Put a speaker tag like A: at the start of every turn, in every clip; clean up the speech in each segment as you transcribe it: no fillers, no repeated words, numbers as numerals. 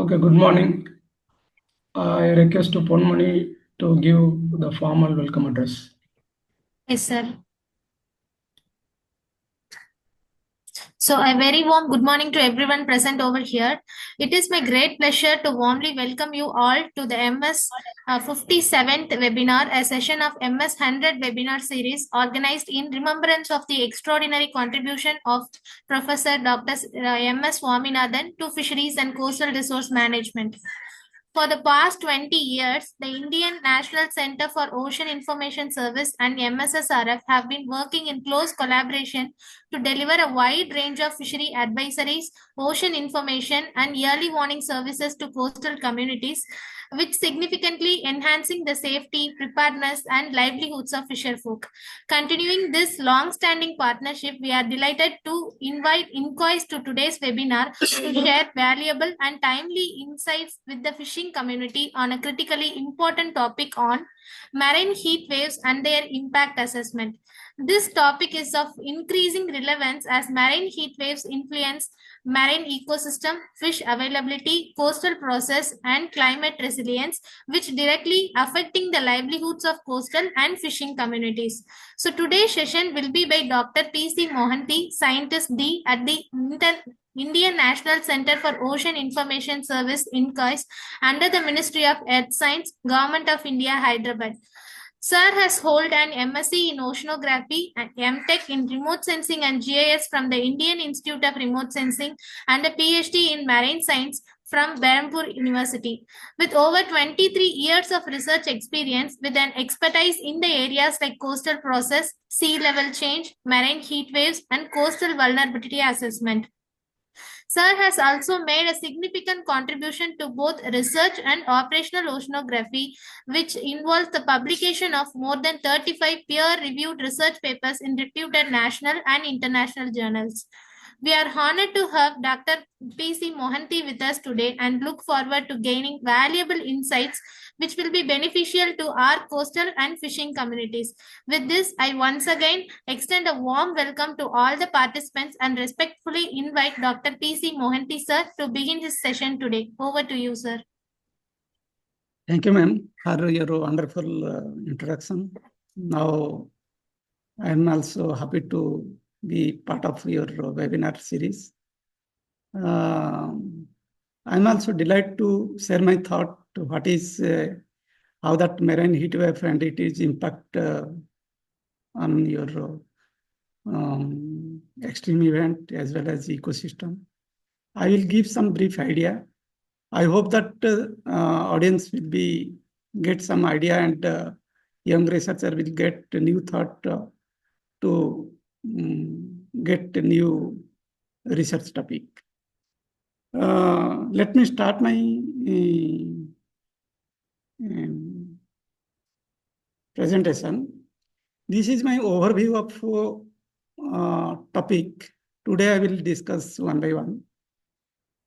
A: Okay, good morning. I request to Ponmani to give the formal welcome address.
B: Yes, sir. So, a very warm good morning to everyone present over here. It is my great pleasure to warmly welcome you all to the MS 57th webinar, a session of MS 100 webinar series organized in remembrance of the extraordinary contribution of Professor Dr. MS Swaminathan to fisheries and coastal resource management. For the past 20 years, the Indian National Center for Ocean Information Service and MSSRF have been working in close collaboration to deliver a wide range of fishery advisories, ocean information, and early warning services to coastal communities, which significantly enhancing the safety, preparedness, and livelihoods of fisherfolk. Continuing this long-standing partnership, we are delighted to invite inquiries to today's webinar to share valuable and timely insights with the fishing community on a critically important topic on marine heat waves and their impact assessment. This topic is of increasing relevance as marine heat waves influence marine ecosystem, fish availability, coastal process, and climate resilience, which directly affecting the livelihoods of coastal and fishing communities. So today's session will be by Dr. P.C. Mohanty, Scientist D at the Indian National Center for Ocean Information Service INCOIS under the Ministry of Earth Science, Government of India, Hyderabad. Sir has held an MSc in Oceanography and MTech in Remote Sensing and GIS from the Indian Institute of Remote Sensing and a PhD in Marine Science from Berhampur University. With over 23 years of research experience with an expertise in the areas like coastal process, sea level change, marine heat waves, and coastal vulnerability assessment. Sir has also made a significant contribution to both research and operational oceanography, which involves the publication of more than 35 peer-reviewed research papers in reputed national and international journals. We are honored to have Dr. P.C. Mohanty with us today and look forward to gaining valuable insights which will be beneficial to our coastal and fishing communities. With this, I once again extend a warm welcome to all the participants and respectfully invite Dr. P.C. Mohanty sir to begin his session today. Over to you, sir.
C: Thank you, ma'am, for your wonderful introduction. Now, I am also happy to be part of your webinar series. I'm also delighted to share my thought to what is how that marine heat wave and its impact on your extreme event as well as ecosystem. I will give some brief idea. I hope that audience will get some idea and young researcher will get a new thought to get a new research topic. Let me start my presentation. This is my overview of topic. Today I will discuss one by one.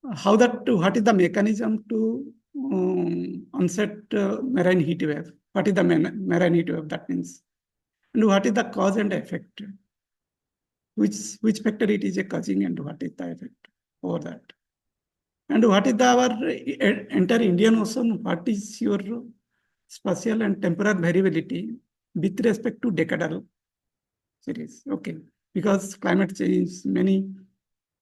C: What is the mechanism to onset marine heat wave? What is the marine heat wave? That means, and what is the cause and effect? Which factor it is causing and what is the effect over that? And what is our entire Indian Ocean? What is your spatial and temporal variability with respect to decadal series? Okay, because climate change, many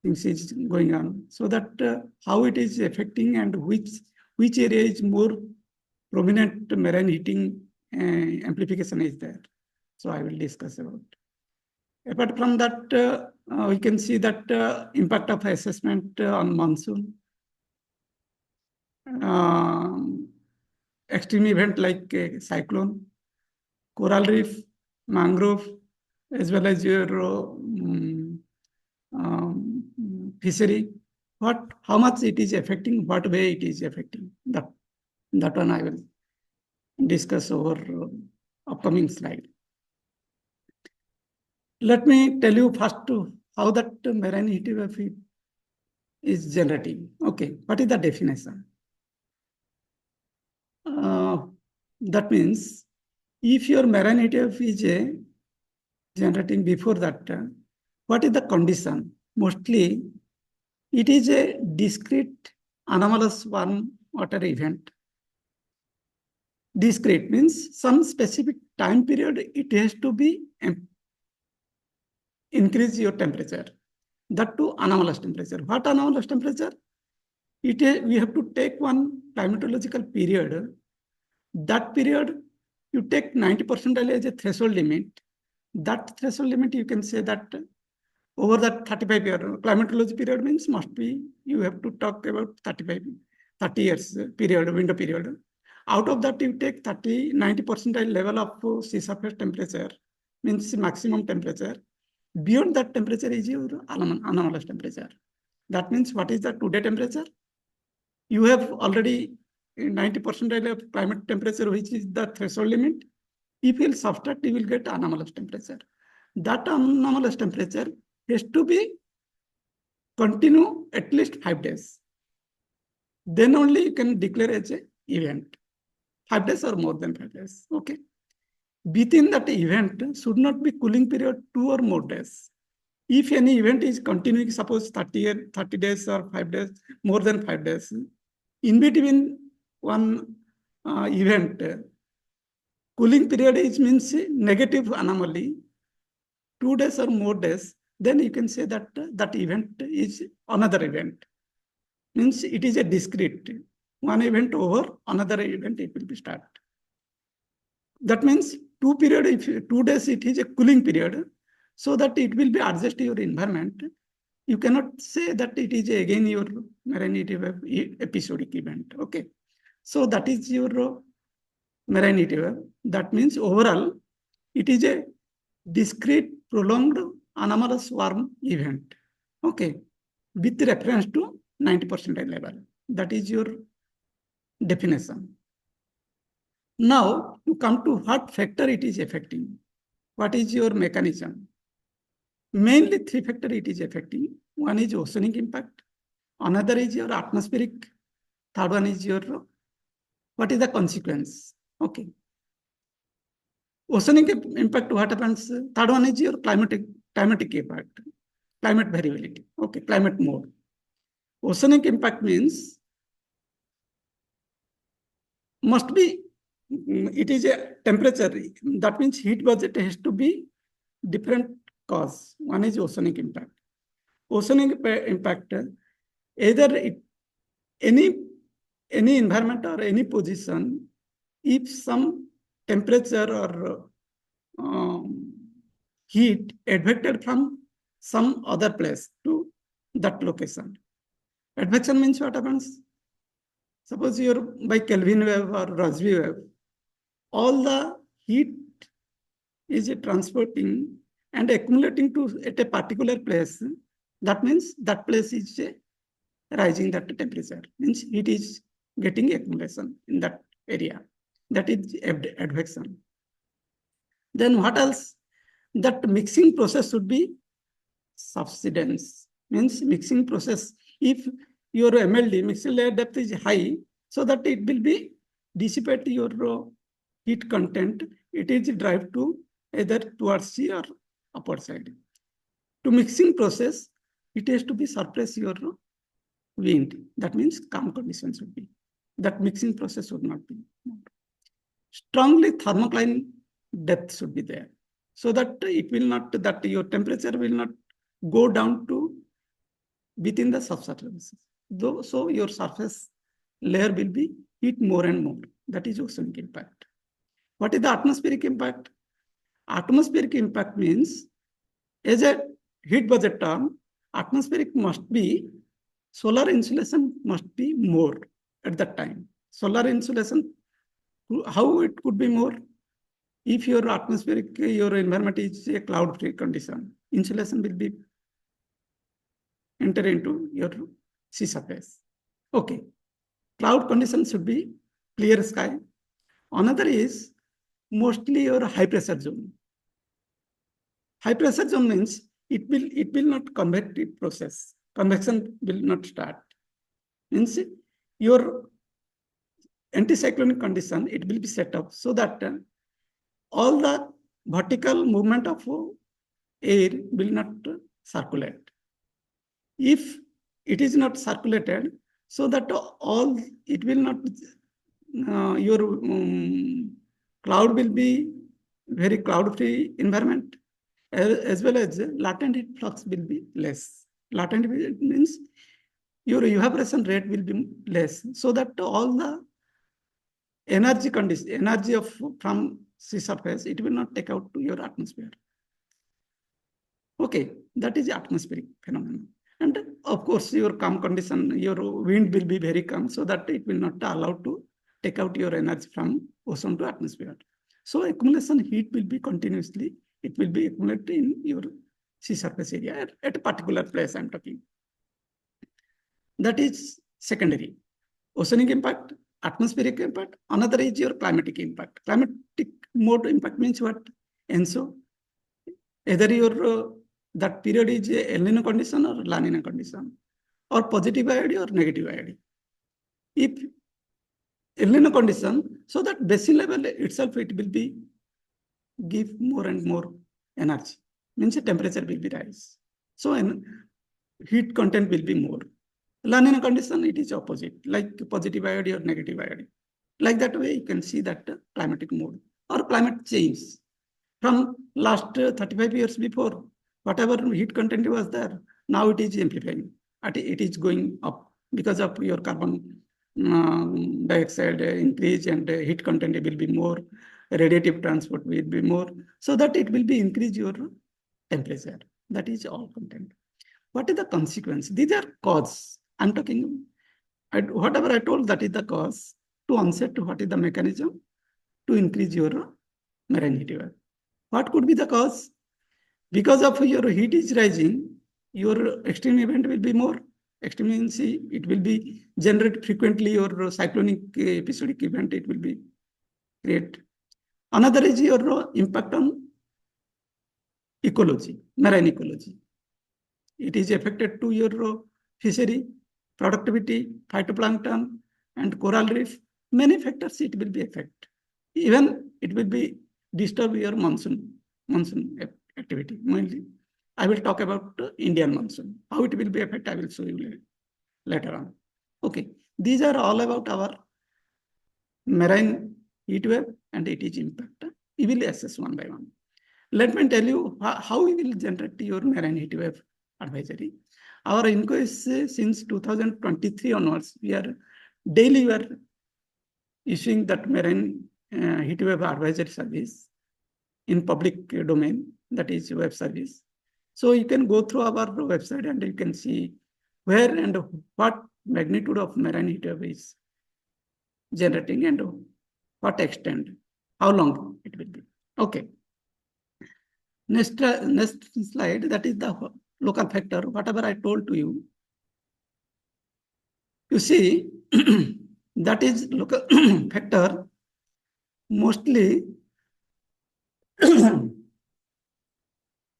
C: things is going on. So that how it is affecting and which area is more prominent marine heating amplification is there. So I will discuss about. Apart from that, we can see that impact of assessment on monsoon. Extreme event like cyclone, coral reef, mangrove, as well as your fishery. How much it is affecting, what way it is affecting. That one I will discuss over upcoming slide. Let me tell you first how that marine heat wave is generating. Okay, what is the definition? That means if your marine heat wave is generating before that, what is the condition? Mostly, it is a discrete anomalous warm water event. Discrete means some specific time period, it has to be increase your temperature. That too anomalous temperature. What anomalous temperature? We have to take one climatological period. That period, you take 90% as a threshold limit. That threshold limit, you can say that over that 35 year climatology period means must be, you have to talk about 30 years period, window period. Out of that, you take 90% level of sea surface temperature, means maximum temperature. Beyond that temperature is your anomalous temperature. That means what is the today temperature? You have already 90% of climate temperature, which is the threshold limit. If you will subtract, you will get anomalous temperature. That anomalous temperature has to be continue at least 5 days. Then only you can declare as an event. 5 days or more than 5 days. Okay. Within that event should not be cooling period 2 or more days. If any event is continuing, suppose 30 days or 5 days, more than 5 days, in between one event, cooling period is means negative anomaly, 2 days or more days, then you can say that that event is another event. Means it is a discrete. One event over, another event it will be start. That means 2 period, if 2 days it is a cooling period, so that it will be adjust to your environment. You cannot say that it is again your marine heat wave episodic event. Okay. So that is your marine heat wave. That means overall, it is a discrete, prolonged, anomalous warm event. Okay. With reference to 90% level. That is your definition. Now, you come to what factor it is affecting. What is your mechanism? Mainly 3 factors it is affecting. One is oceanic impact. Another is your atmospheric. Third one is your, what is the consequence? Okay. Oceanic impact, what happens? Third one is your climatic impact. Climate variability. Okay, climate mode. Oceanic impact means must be, it is a temperature. That means heat budget has to be different cause. One is oceanic impact. Oceanic impact, either any environment or any position, if some temperature or heat advected from some other place to that location. Advection means what happens? Suppose you're by Kelvin wave or Ransby wave, all the heat is transporting and accumulating to at a particular place. That means that place is rising that temperature. Means heat is getting accumulation in that area. That is advection. Then what else? That mixing process should be subsidence. Means mixing process. If your MLD, mixing layer depth is high, so that it will be dissipate your heat content. It is drive to either towards sea or upper side. To mixing process, it has to be suppress your wind. That means calm conditions should be. That mixing process should not be. Strongly thermocline depth should be there, so that it will not, that your temperature will not go down to within the subsurface. Though, so your surface layer will be heat more and more. That is oceanic impact. What is the atmospheric impact? Atmospheric impact means, as a heat budget term, atmospheric must be, solar insulation must be more at that time. Solar insulation, how it could be more? If your atmospheric, your environment is a cloud-free condition, insulation will be enter into your sea surface. Okay. Cloud conditions should be clear sky. Another is mostly your high pressure zone. High pressure zone means it will not convective process. Convection will not start. Means your anticyclonic condition, it will be set up so that all the vertical movement of air will not circulate. If it is not circulated, so that all it will not your cloud will be very cloud-free environment, as well as latent heat flux will be less. Latent heat means your evaporation rate will be less, so that all the energy of from sea surface, it will not take out to your atmosphere. Okay, that is atmospheric phenomenon. And of course, your calm condition, your wind will be very calm, so that it will not allow to take out your energy from ocean to atmosphere. So accumulation heat will be continuously, it will be accumulated in your sea surface area at a particular place I'm talking. That is secondary. Oceanic impact, atmospheric impact. Another is your climatic impact. Climatic mode impact means what? And so either your that period is a El Nino condition or La Nina condition, or positive IOD or negative IOD. If El Nino condition, so that basin level itself, it will be give more and more energy, means the temperature will be rise. So heat content will be more. La Nina condition, it is opposite, like positive IOD or negative IOD. Like that way, you can see that climatic mode or climate change. From last 35 years before, whatever heat content was there, now it is amplifying. It is going up because of your carbon dioxide increase, and heat content will be more, radiative transport will be more, so that it will be increase your temperature. That is all content. What is the consequence? These are cause. I'm talking, whatever I told, that is the cause. To answer to what is the mechanism to increase your marine heat wave. What could be the cause? Because of your heat is rising, your extreme event will be more. Extreme means it will be generate frequently, your cyclonic episodic event, it will be create. Another is your impact on ecology, marine ecology. It is affected to your fishery, productivity, phytoplankton, and coral reef. Many factors it will be affect. Even it will be disturb your monsoon activity. Mainly, I will talk about Indian monsoon. How it will be affect, I will show you later on. Okay, these are all about our marine heat wave and it is impact. We will assess one by one. Let me tell you how we will generate your marine heat wave advisory. Our inquiry since 2023 onwards, we are issuing that marine heat wave advisory service in public domain, that is web service. So you can go through our website and you can see where and what magnitude of marine heat wave is generating and what extent, how long it will be. Okay. Next slide, that is the local factor, whatever I told to you. You see, that is local factor, mostly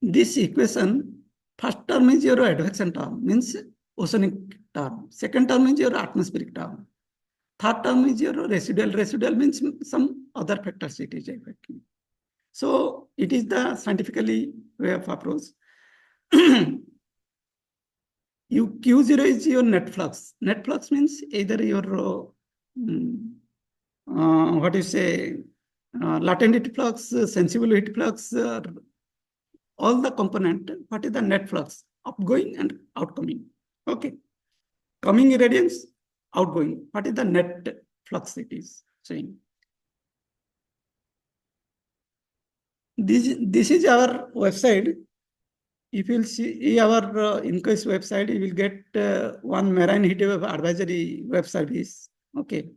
C: this equation, first term is your advection term, means oceanic term. Second term is your atmospheric term. Third term is your residual. Residual means some other factors it is affecting. So it is the scientifically way of approach. Q0 is your net flux. Net flux means either your what you say, latent heat flux, sensible heat flux, all the component. What is the net flux? Outgoing and outgoing. Okay. Coming irradiance, outgoing. What is the net flux it is saying? This is our website. If you'll see our INCOIS website, you will get one marine heat wave advisory web service. Okay.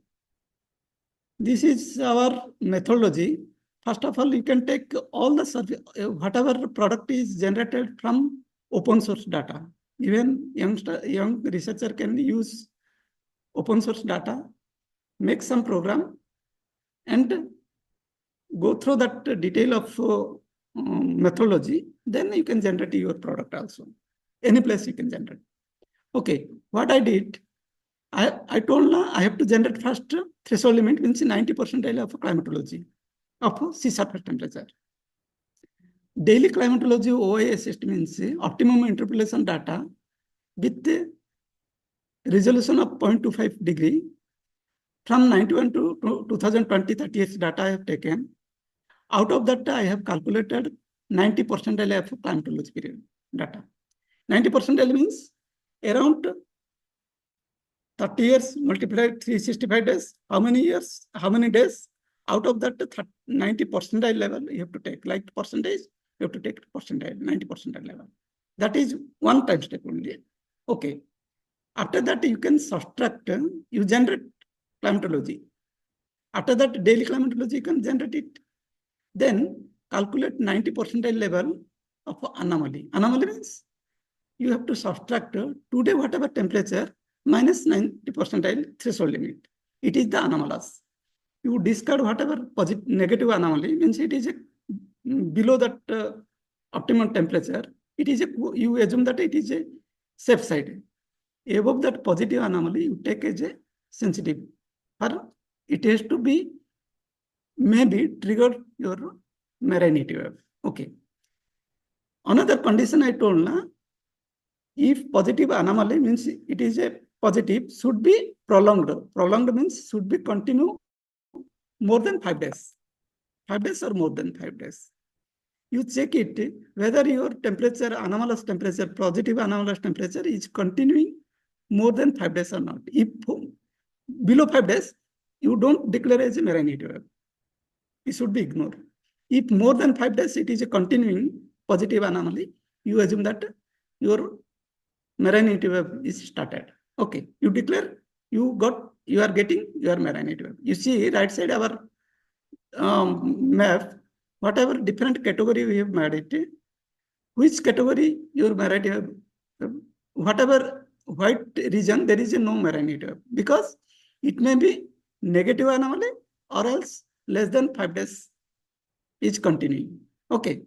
C: This is our methodology. First of all, you can take all the whatever product is generated from open source data. Even young researcher can use open source data, make some program, and go through that detail of methodology. Then you can generate your product also. Any place you can generate. Okay, what I did, I told I have to generate first threshold limit, means 90% of climatology of sea surface temperature. Daily climatology OIS means optimum interpolation data with resolution of 0.25 degree. From 91 to 2020, 30 years data I have taken. Out of that, I have calculated 90 percentile of climatology period data. 90 percentile means around 30 years multiplied 365 days. How many years? How many days? Out of that 90 percentile level, you have to take like percentage, you have to take percentile, 90 percentile level. That is one time step only. Okay. After that, you can subtract, you generate climatology. After that, daily climatology, you can generate it. Then calculate 90 percentile level of anomaly. Anomaly means you have to subtract today whatever temperature minus 90 percentile threshold limit. It is the anomalous. You discard whatever positive, negative anomaly, means it is below that optimum temperature. It is you assume that it is a safe side. Above that positive anomaly, you take as a sensitive. Or it has to be maybe trigger your marine heat wave. Okay. Another condition I told na, if positive anomaly means it is a positive, should be prolonged. Prolonged means should be continue more than 5 days. 5 days or more than 5 days. You check it whether your temperature, anomalous temperature, positive anomalous temperature is continuing more than 5 days or not. If below 5 days, you don't declare as a marine heat wave. It should be ignored. If more than 5 days, it is a continuing positive anomaly, you assume that your marine heat wave is started. Okay, you declare you are getting your marine heat wave. You see right side our map, whatever different category we have made it, which category your marine heat wave, whatever white region, there is no marine heat wave because it may be negative anomaly or else less than 5 days is continuing. Okay.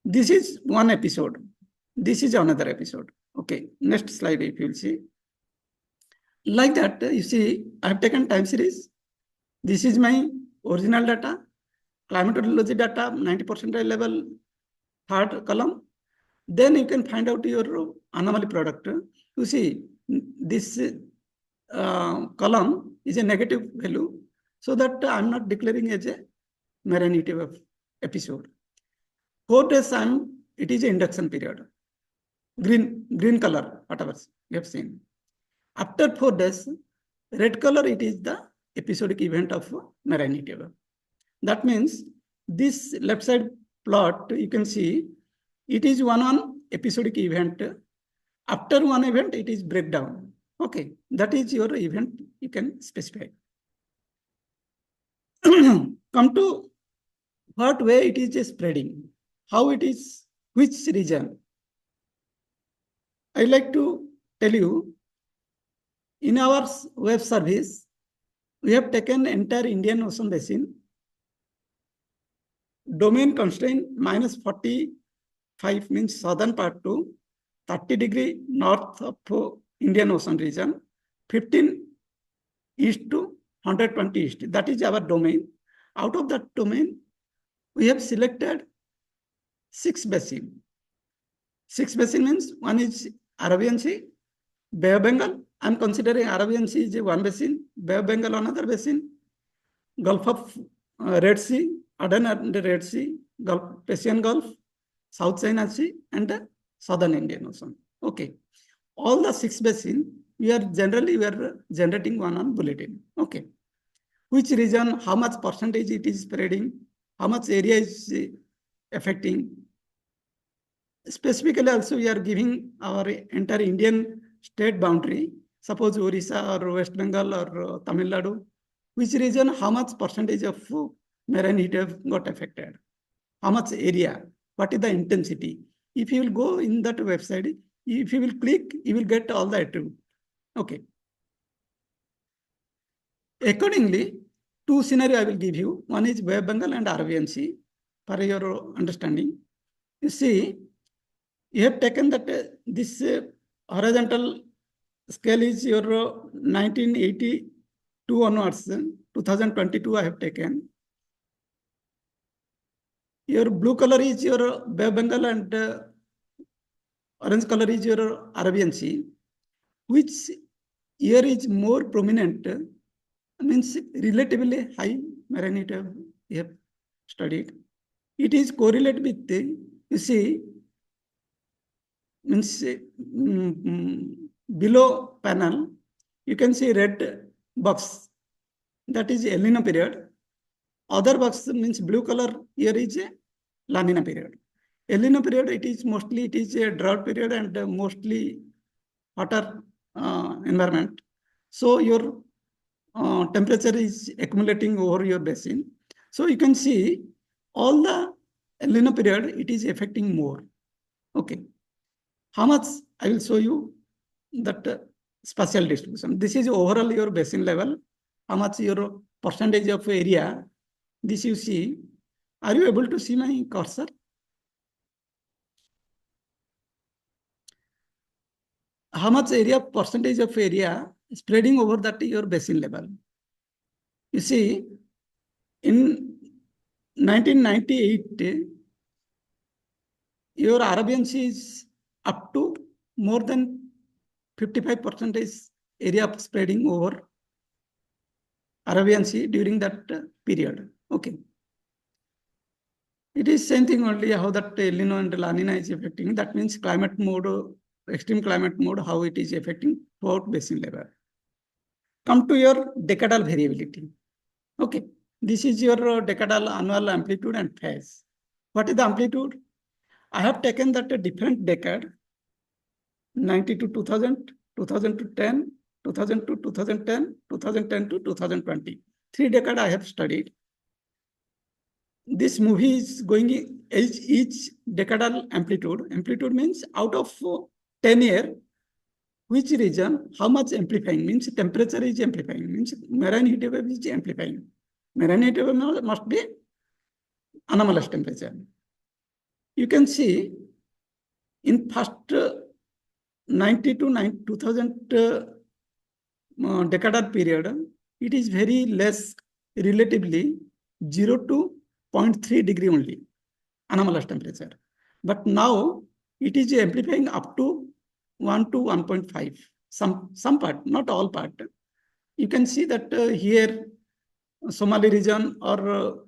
C: This is one episode. This is another episode. Okay. Next slide, if you'll see. Like that, you see, I've taken time series. This is my original data, climatology data, 90 percentile level, third column. Then you can find out your anomaly product. You see, this column is a negative value, so that I'm not declaring as a marine heat wave episode. 4 days it is an induction period. Green color, whatever you have seen. After 4 days, red color, it is the episodic event of marine heat wave. That means this left side plot, you can see, it is one episodic event. After one event, it is breakdown. Okay, that is your event, you can specify. Come to what way it is spreading, how it is, which region. I like to tell you, in our web service, we have taken entire Indian Ocean basin, domain constraint minus 45 means southern part to 30 degree north of Indian Ocean region, 15 east to 120 east. That is our domain. Out of that domain, we have selected 6 basins. 6 basins means one is Arabian Sea, Bay of Bengal. I'm considering Arabian Sea is one basin, Bay of Bengal another basin, Gulf of Red Sea, Aden and the Red Sea, Persian Gulf, South China Sea, and Southern Indian Ocean. Okay. All the 6 basins, we are generating one bulletin. Okay. Which region, how much percentage it is spreading, how much area is affecting. Specifically also, we are giving our entire Indian state boundary, suppose Orissa or West Bengal or Tamil Nadu, which region, how much percentage of marine heat wave got affected, how much area, what is the intensity. If you will go in that website, if you will click, you will get all the attributes. Okay. Accordingly, 2 scenarios I will give you. One is Bay of Bengal and Arabian Sea, for your understanding. You see, you have taken that this horizontal scale is your 1982 onwards, 2022 I have taken. Your blue color is your Bay of Bengal and orange color is your Arabian Sea. which year is more prominent, means relatively high marine heat wave we have studied. It is correlated with the, you see, means below panel, you can see red box, that is El Nino period. Other box means blue color here is a La Nina period. El Nino period, it is a drought period and mostly hotter environment. So your temperature is accumulating over your basin. So you can see all the El Nino period, it is affecting more. Okay. How much? I will show you that spatial distribution. This is overall your basin level. How much your percentage of area? This you see. Are you able to see my cursor? How much area, percentage of area spreading over that your basin level? You see, in 1998, your Arabian Sea is up to more than 55% area of spreading over Arabian Sea during that period. Okay. It is same thing only how that El Nino and La Nina is affecting. That means climate mode, extreme climate mode, how it is affecting throughout basin level. Come to your decadal variability. Okay. This is your decadal annual amplitude and phase. What is the amplitude? I have taken that a different decade, 90 to 2000, 2000 to 10, 2000 to 2010, 2010 to 2020. 3 decades I have studied. This movie is going each decadal amplitude. Amplitude means out of 10 years, which region, how much amplifying, means temperature is amplifying, means marine heat wave is amplifying. Marine heat wave must be anomalous temperature. You can see in first 90 to 2000 decadal period, it is very less, relatively 0 to 0.3 degree only, anomalous temperature. But now it is amplifying up to 1 to 1.5, some part, not all part. You can see that here, Somali region or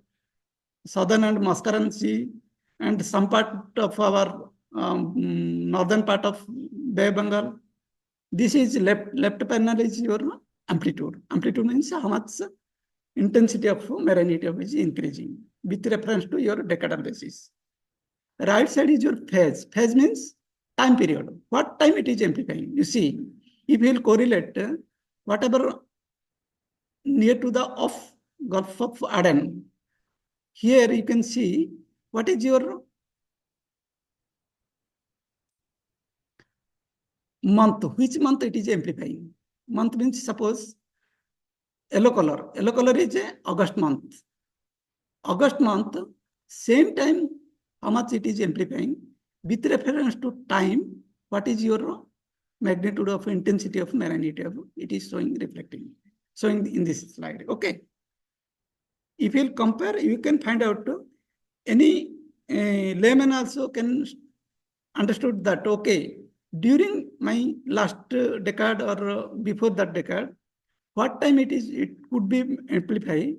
C: southern and Mascaran Sea and some part of our northern part of Bay of Bengal. This is left panel is your amplitude. Amplitude means how much intensity of marine heat wave is increasing with reference to your decadal basis. Right side is your phase. Phase means time period. What time it is amplifying? You see, if you will correlate whatever near to the off Gulf of Aden, here you can see what is your month, which month it is amplifying. Month means suppose yellow color. Yellow color is August month. August month, same time, how much it is amplifying with reference to time, what is your magnitude of intensity of marine heat wave? It is reflecting in this slide. Okay. If you compare, you can find out any layman also can understood that, okay, during my last decade or before that decade, what time it could be amplified,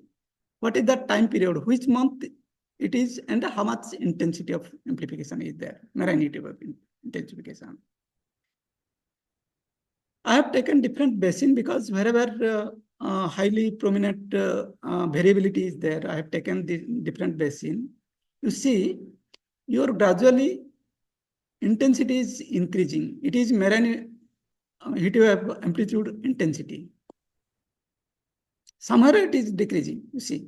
C: what is that time period, which month it is, and how much intensity of amplification is there, marine heat wave intensification. I have taken different basin because wherever highly prominent variability is there, I have taken the different basin. You see, your gradually intensity is increasing. It is marine heat wave amplitude intensity. Somewhere it is decreasing, you see.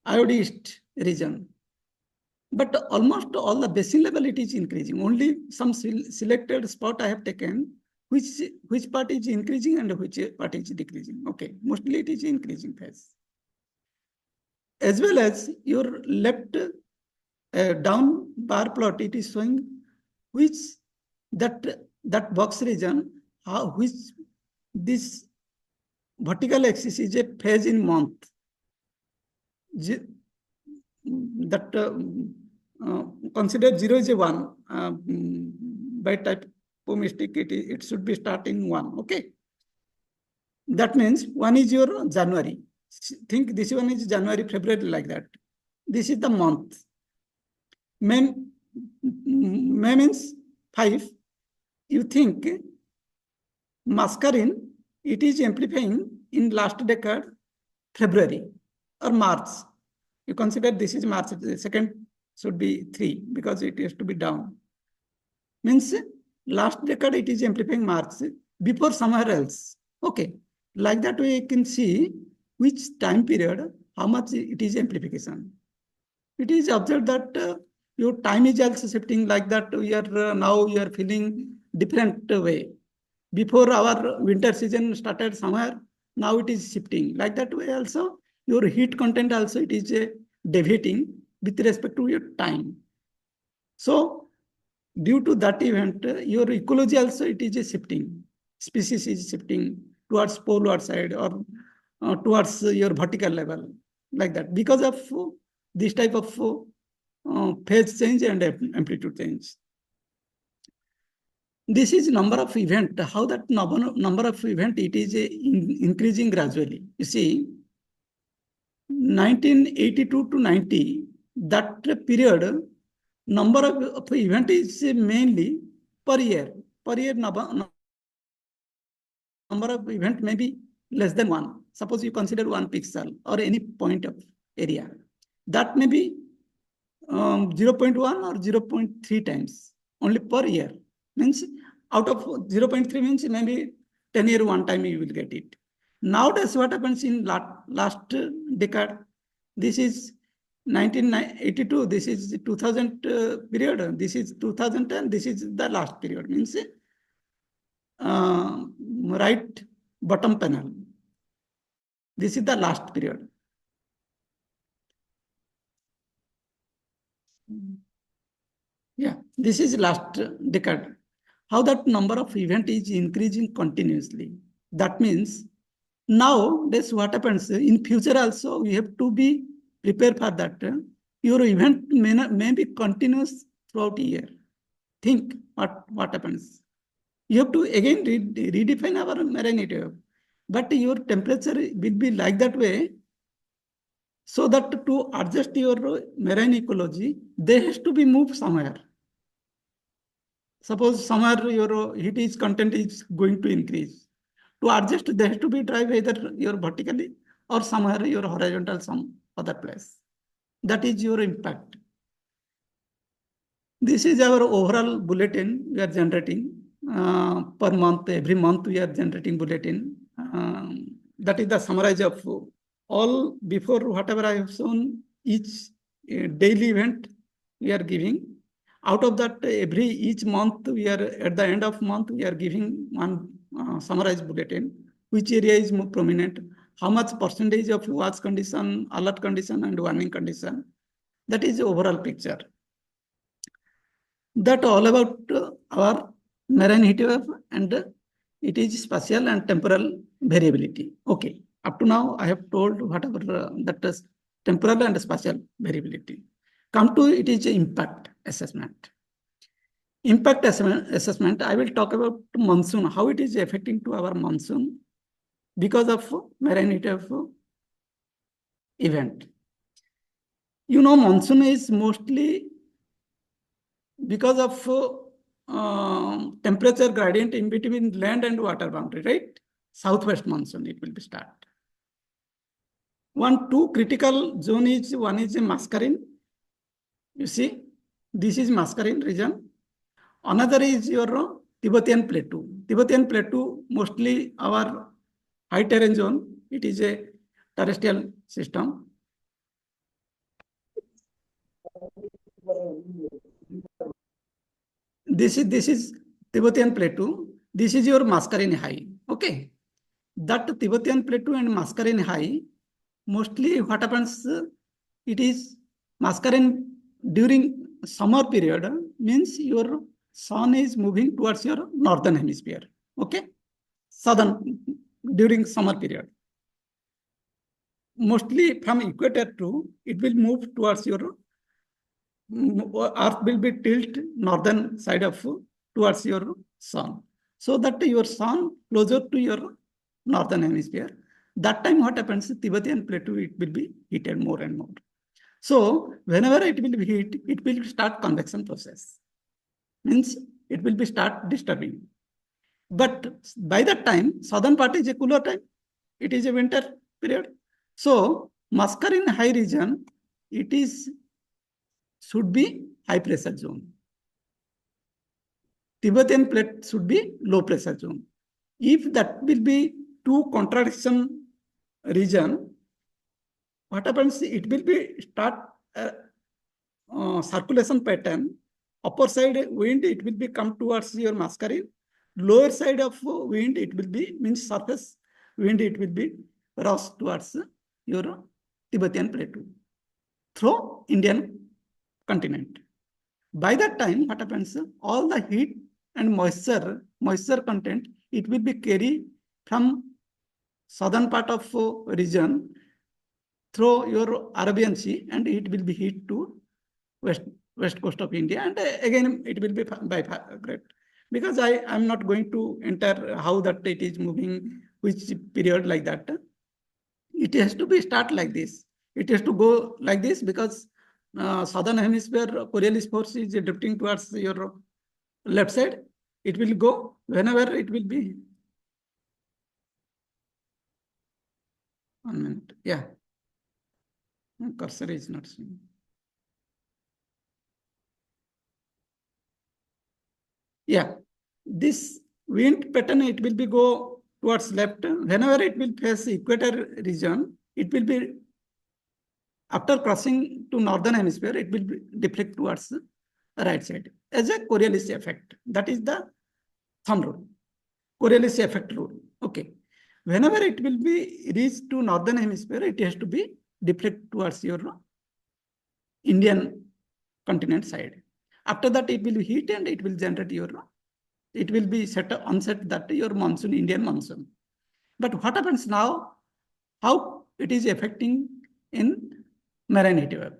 C: Iodist region. But almost all the basin level it is increasing. Only some selected spot I have taken, which part is increasing and which part is decreasing. Okay, mostly it is increasing phase. As well as your left down bar plot, it is showing which that box region, which this vertical axis is a phase in month. That consider 0 is a 1, by type mistake, it should be starting 1. Okay. That means 1 is your January. Think this one is January, February, like that. This is the month. May means 5. You think mascarin, it is amplifying in last decade, February or March. You consider this is March, the second should be 3 because it has to be down. Means last decade it is amplifying March before somewhere else. Okay. Like that way you can see which time period, how much it is amplification. It is observed that your time is also shifting like that. We are now you are feeling different way. Before our winter season started somewhere, now it is shifting. Like that way also, your heat content also it is deviating with respect to your time. So due to that event, your ecology also it is shifting. Species is shifting towards polar side or towards your vertical level, like that, because of this type of phase change and amplitude change. This is number of event. How that number of event it is increasing gradually. You see, 1982 to 90, that period, number of event is mainly per year. Per year, number of event may be less than 1. Suppose you consider 1 pixel or any point of area. That may be 0.1 or 0.3 times only per year. Means out of 0.3 means maybe 10 year one time you will get it. Nowadays what happens in last decade, this is 1982, this is 2000 period, this is 2010, this is the last period, means right bottom panel. This is the last period. Yeah, this is last decade. How that number of event is increasing continuously. That means now this what happens in future also we have to be prepared for that. Your event may be continuous throughout the year. Think what happens. You have to again redefine our marine wave, but your temperature will be like that way. So that to adjust your marine ecology, they has to be moved somewhere. Suppose somewhere your heat is content is going to increase. To adjust, they have to be drive either your vertically or somewhere your horizontal some other place. That is your impact. This is our overall bulletin we are generating per month. Every month we are generating bulletin. That is the summarize of all before whatever I have shown each daily event we are giving. Out of that, each month we are at the end of month we are giving one summarized bulletin. Which area is more prominent? How much percentage of watch condition, alert condition, and warning condition? That is the overall picture. That all about our marine heat wave, and it is spatial and temporal variability. Okay, up to now I have told whatever that is temporal and spatial variability. Come to it is impact assessment. Impact assessment, I will talk about monsoon, how it is affecting to our monsoon because of marine heat wave event. You know, monsoon is mostly because of temperature gradient in between land and water boundary, right? Southwest monsoon, it will be start. Two critical zone is, one is a mascarin. You see, this is mascarin region. Another is your Tibetan Plateau. Tibetan Plateau, mostly our high terrain zone. It is a terrestrial system. This is Tibetan Plateau. This is your mascarin high. Okay. That Tibetan Plateau and mascarin high, mostly what happens, it is mascarin during summer period, means your sun is moving towards your northern hemisphere. Okay. Southern during summer period. Mostly from equator to, it will move towards your Earth will be tilt northern side of to towards your sun. So that your sun closer to your northern hemisphere. That time what happens, Tibetan plateau, it will be heated more and more. So whenever it will be heat, it will start convection process. Means it will be start disturbing. But by that time, southern part is a cooler time. It is a winter period. So Mascarin high region, it is should be high pressure zone. Tibetan plate should be low pressure zone. If that will be two contradiction region, what happens? It will be start circulation pattern. Upper side wind, it will be come towards your Mascarin. Lower side of wind, it will be means surface wind, it will be rush towards your Tibetan plateau through Indian continent. By that time, what happens? All the heat and moisture content, it will be carried from southern part of region through your Arabian Sea, and it will be heat to west coast of India, and again it will be bifurcate. Because I am not going to enter how that it is moving, which period like that. It has to be start like this. It has to go like this because southern hemisphere Coriolis force is drifting towards your left side. It will go whenever it will be. 1 minute. Yeah. Cursor is not seeing. Yeah. This wind pattern, it will be go towards left. Whenever it will face equator region, it will be after crossing to northern hemisphere, it will be deflect towards the right side as a Coriolis effect. That is the thumb rule, Coriolis effect rule. Okay. Whenever it will be reached to northern hemisphere, it has to be deflect towards your Indian continent side. After that, it will be heat and it will generate your, it will be onset that your monsoon, Indian monsoon. But what happens now? How it is affecting in marine heat wave?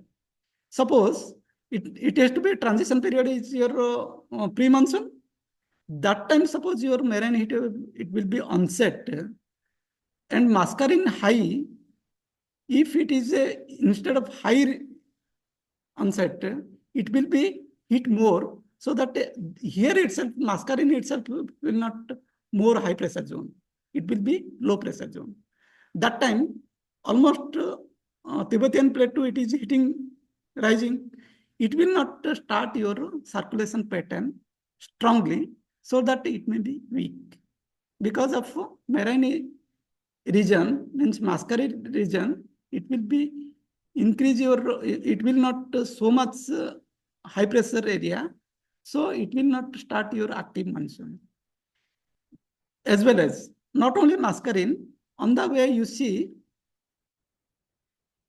C: Suppose it has to be a transition period is your pre-monsoon. That time, suppose your marine heat wave, it will be onset and Mascarin high. If it is a, instead of high onset, it will be heat more, so that here itself, Mascarin itself will not more high pressure zone. It will be low pressure zone. That time, almost Tibetan plateau, it is hitting, rising. It will not start your circulation pattern strongly, so that it may be weak. Because of marine region, means Mascarin region, it will be increase your, it will not so much high pressure area, so it will not start your active monsoon. As well as not only Mascarin, on the way you see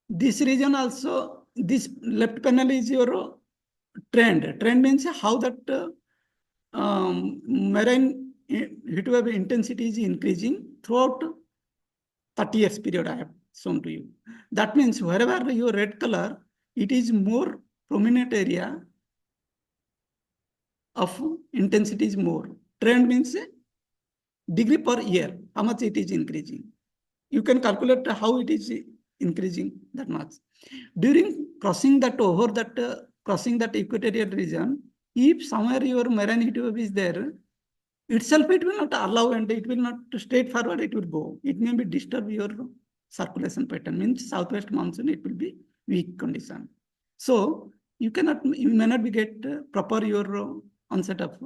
C: this region also, this left panel is your trend. Trend means how that marine heat wave intensity is increasing throughout 30 years period I have shown to you. That means wherever your red color, it is more prominent area of intensity is more. Trend means degree per year, how much it is increasing. You can calculate how it is increasing that much. During crossing that over that, crossing that equatorial region, if somewhere your marine heat wave is there, itself it will not allow and it will not straightforward, it will go. It may be disturb your circulation pattern, means southwest monsoon, it will be weak condition. So you may not be get proper your onset of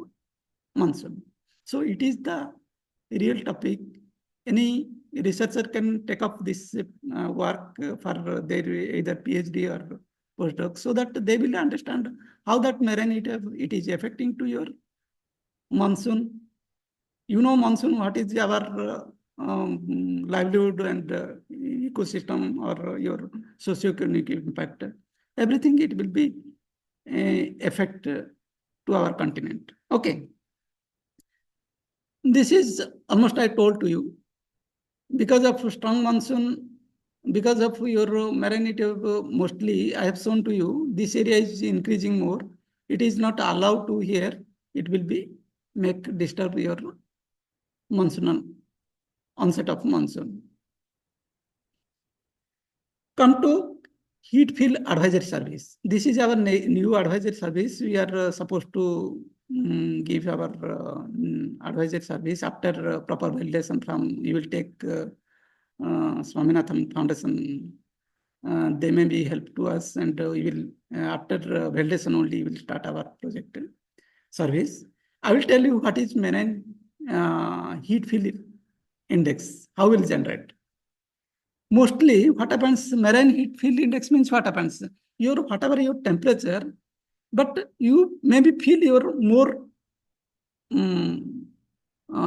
C: monsoon. So it is the real topic. Any researcher can take up this work for their either PhD or postdoc, so that they will understand how that marine heat wave, it is affecting to your monsoon. You know monsoon, what is our livelihood and ecosystem or your socio-economic impact. Everything it will be effect to our continent. Okay. This is almost I told to you. Because of strong monsoon, because of your marine heat wave, mostly I have shown to you, this area is increasing more. It is not allowed to here. It will be make disturb your monsoon, onset of monsoon. Come to heat field advisory service. This is our new advisory service. We are supposed to give our advisory service after proper validation from, you will take Swaminathan Foundation. They may be help to us, and we will, after validation only, we will start our project service. I will tell you what is marine heat field index, how will generate. Mostly what happens, marine heat field index means what happens, your whatever your temperature, but you maybe feel your more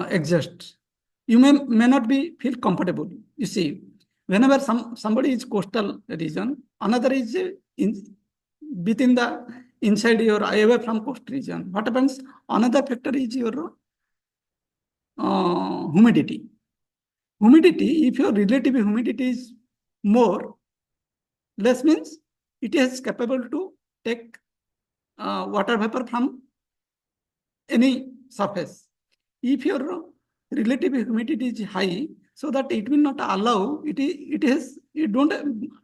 C: exhaust. You may not be feel comfortable. You see, whenever somebody is coastal region, another is within the inside your away from coast region. What happens? Another factor is your humidity. Humidity, if your relative humidity is more, less means it is capable to take water vapor from any surface. If your relative humidity is high, so that it will not allow,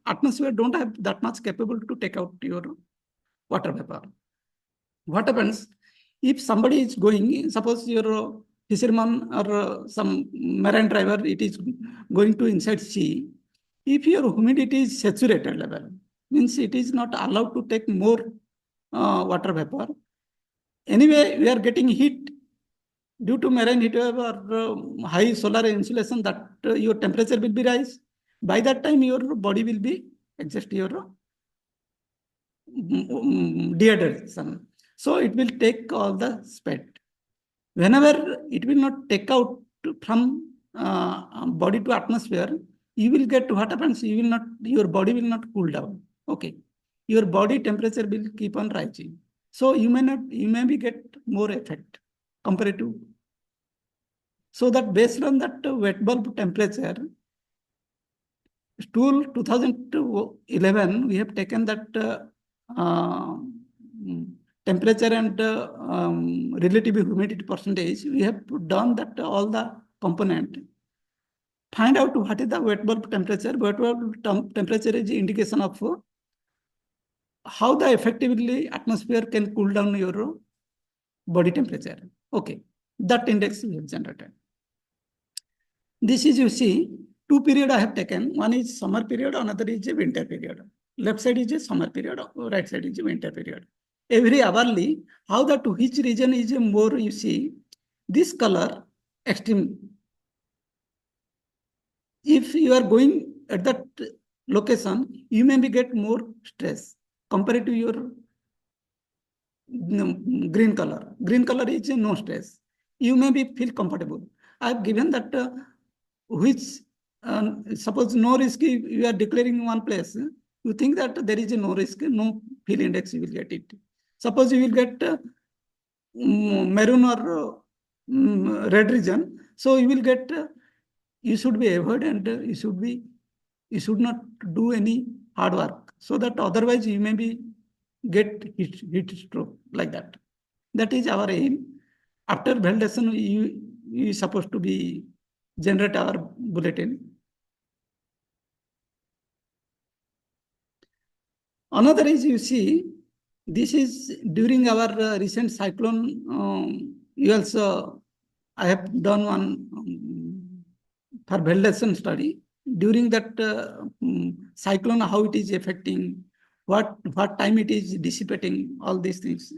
C: atmosphere don't have that much capable to take out your water vapor. What happens if somebody is going, suppose your fisherman or some marine driver, it is going to inside sea. If your humidity is saturated level, means it is not allowed to take more water vapor. Anyway, we are getting heat due to marine heat wave or high solar insolation, that your temperature will be rise. By that time, your body will be adjust your dehydration. So it will take all the sweat. Whenever it will not take out from body to atmosphere, you will get what happens. You will not, your body will not cool down. Okay, your body temperature will keep on rising. So you may be get more effect compared to. So that based on that wet bulb temperature, stool 2011, we have taken that temperature and relative humidity percentage. We have done that all the component. Find out what is the wet bulb temperature. Wet bulb temperature is indication of how the effectively atmosphere can cool down your body temperature. Okay, that index we have generated. This is, you see, two period I have taken. One is summer period, another is a winter period. Left side is a summer period, right side is a winter period. Every hourly, how that which region is more, you see, this color extreme. If you are going at that location, you may get more stress compared to your green color. Green color is no stress. You may be feel comfortable. I have given that which suppose no risk, you are declaring one place, you think that there is no risk, no field index, you will get it. Suppose you will get maroon or red region, so you will get, you should be avoid, and you should not do any hard work, so that otherwise you may be get heat stroke like that. That is our aim. After validation, you supposed to be generate our bulletin. Another is, you see, this is during our recent cyclone. You also, I have done one for validation study. During that cyclone, how it is affecting, what time it is dissipating, all these things.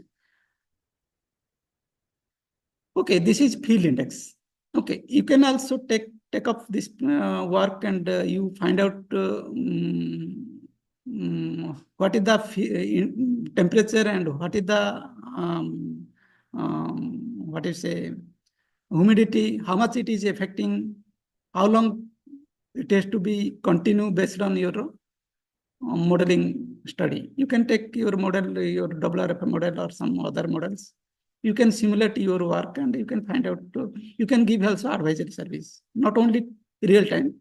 C: Okay, this is field index. Okay, you can also take up this work, and you find out what is the temperature and what is the what is say humidity, how much it is affecting, how long it has to be continue based on your modeling study. You can take your model, your WRF model or some other models. You can simulate your work, and you can find out, you can give also advisory service, not only real time.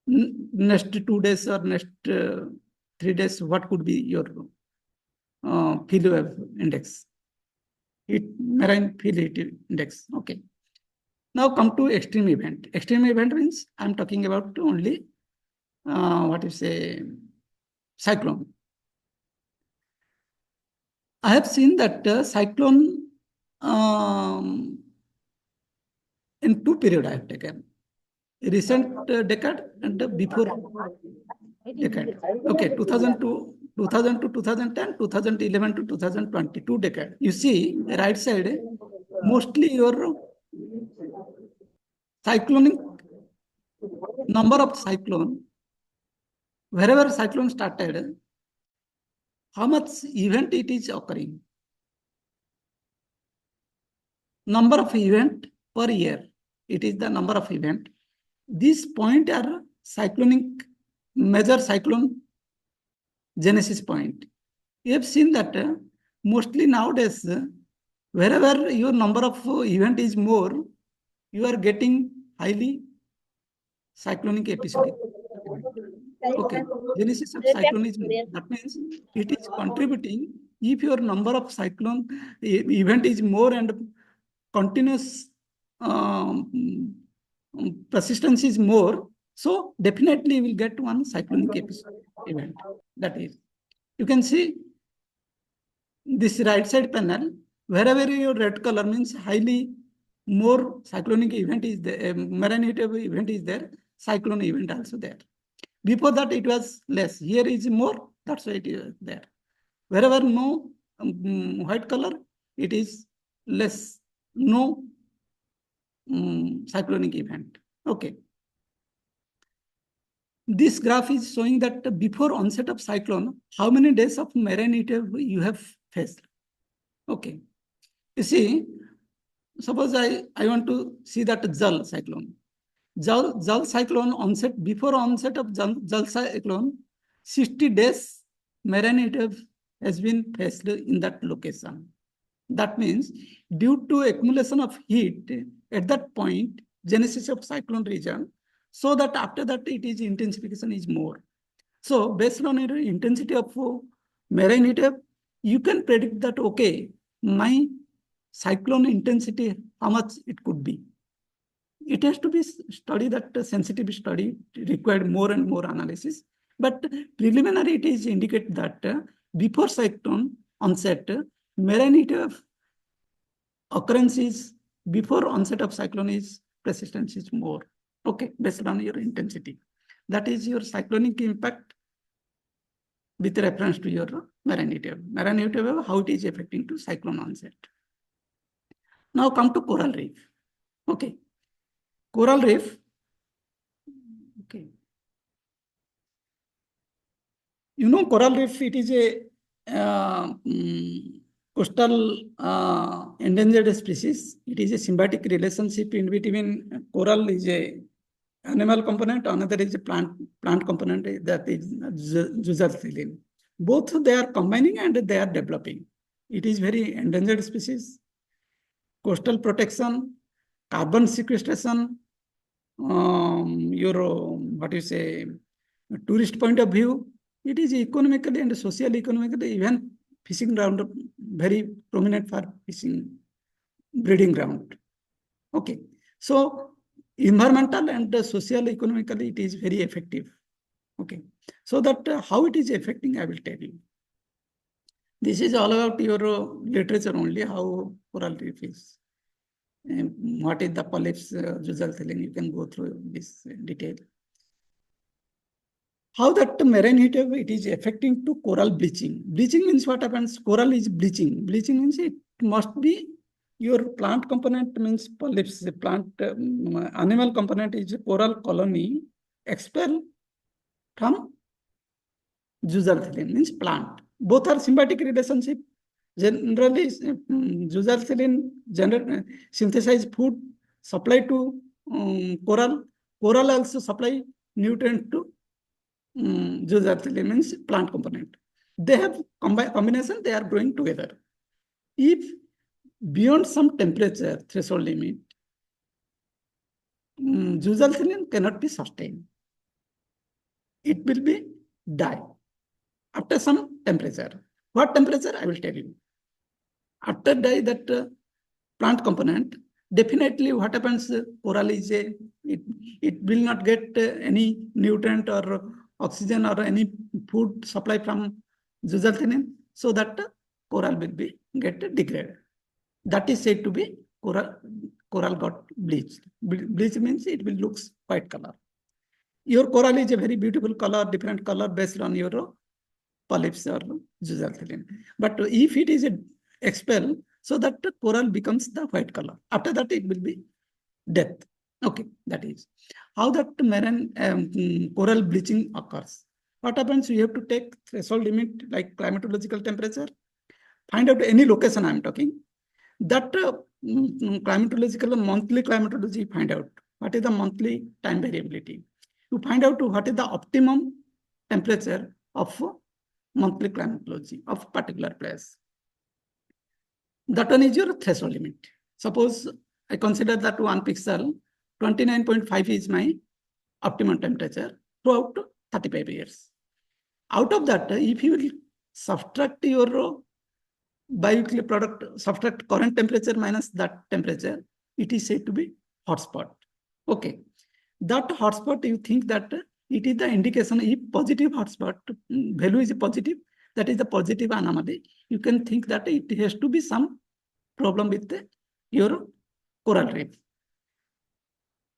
C: Next 2 days or next 3 days, what could be your field wave index. marine field heat index. Okay. Now come to extreme event. Extreme event means I'm talking about only cyclone. I have seen that cyclone in two periods I have taken. Recent decade and before decade. Okay, 2002, 2000 to 2010, 2011 to 2020, 2 decades. You see, right side, mostly your cyclonic number of cyclone, wherever cyclone started, how much event it is occurring. Number of event per year. It is the number of event. These point are cyclonic, major cyclone genesis point. You have seen that mostly nowadays, wherever your number of event is more, you are getting highly cyclonic episodic event. Okay, genesis of cyclone is more. That means it is contributing. If your number of cyclone event is more and continuous persistence is more, so definitely we will get one cyclonic event. That is, you can see this right side panel, wherever your red color means highly more cyclonic event is there, marine heat wave event is there, cyclone event also there. Before that it was less. Here is more, that's why it is there. Wherever no white color, it is less, no cyclonic event. Okay. This graph is showing that before onset of cyclone, how many days of marine heat wave you have faced. Okay. You see, suppose I want to see that Jal cyclone. Jal cyclone onset, before onset of Jal cyclone, 60 days marine heat wave has been faced in that location. That means due to accumulation of heat at that point, genesis of cyclone region, so that after that it is intensification is more. So based on your intensity of marine heat wave, you can predict that, okay, my cyclone intensity, how much it could be. It has to be studied, that sensitive study required more and more analysis. But preliminary, it is indicate that before cyclone onset, marine heat wave occurrence is before onset of cyclone is persistence is more. Okay, based on your intensity. That is your cyclonic impact with reference to your marine heat wave. Marine heat wave, how it is affecting to cyclone onset. Now come to coral reef. Okay. Coral reef. Okay. You know, coral reef, it is a coastal endangered species. It is a symbiotic relationship in between. Coral is a animal component, another is a plant component, that is zooxanthellae. Both they are combining and they are developing. It is very endangered species. Coastal protection, carbon sequestration, tourist point of view, it is economically and socially economically, even fishing ground, very prominent for fishing, breeding ground. Okay, so environmental and social economically, it is very effective. Okay, so that how it is affecting, I will tell you. This is all about your literature only, how coral reef is. What is the polyps, zooxanthellae, you can go through this detail. How that marine heat wave, it is affecting to coral bleaching. Bleaching means what happens? Coral is bleaching. Bleaching means it must be your plant component, means polyps, the plant animal component is coral colony expel from zooxanthellae, means plant. Both are symbiotic relationship. Generally, zooxanthellae synthesize food, supply to coral. Coral also supply nutrient to zooxanthellae, means plant component. They have combination, they are growing together. If beyond some temperature threshold limit, zooxanthellae cannot be sustained. It will be die after some temperature. What temperature? I will tell you. After dye that plant component, definitely what happens, coral is it will not get any nutrient or oxygen or any food supply from zooxanthellae, so that coral will be get degraded. That is said to be coral got bleached. Bleach means it will looks white color. Your coral is a very beautiful color, different color based on your polyps or zooxanthellae. But if it is expelled, so that the coral becomes the white color. After that, it will be death. Okay, that is how that marine coral bleaching occurs. What happens? You have to take threshold limit like climatological temperature. Find out any location I am talking. That climatological monthly climatology, find out what is the monthly time variability. You find out what is the optimum temperature of monthly climatology of particular place. That one is your threshold limit. Suppose I consider that 1 pixel, 29.5 is my optimum temperature throughout 35 years. Out of that, if you will subtract your biochemical product, subtract current temperature minus that temperature, it is said to be hotspot. Okay. That hotspot, you think that it is the indication, if positive hotspot value is positive, that is the positive anomaly. You can think that it has to be some problem with your coral reef.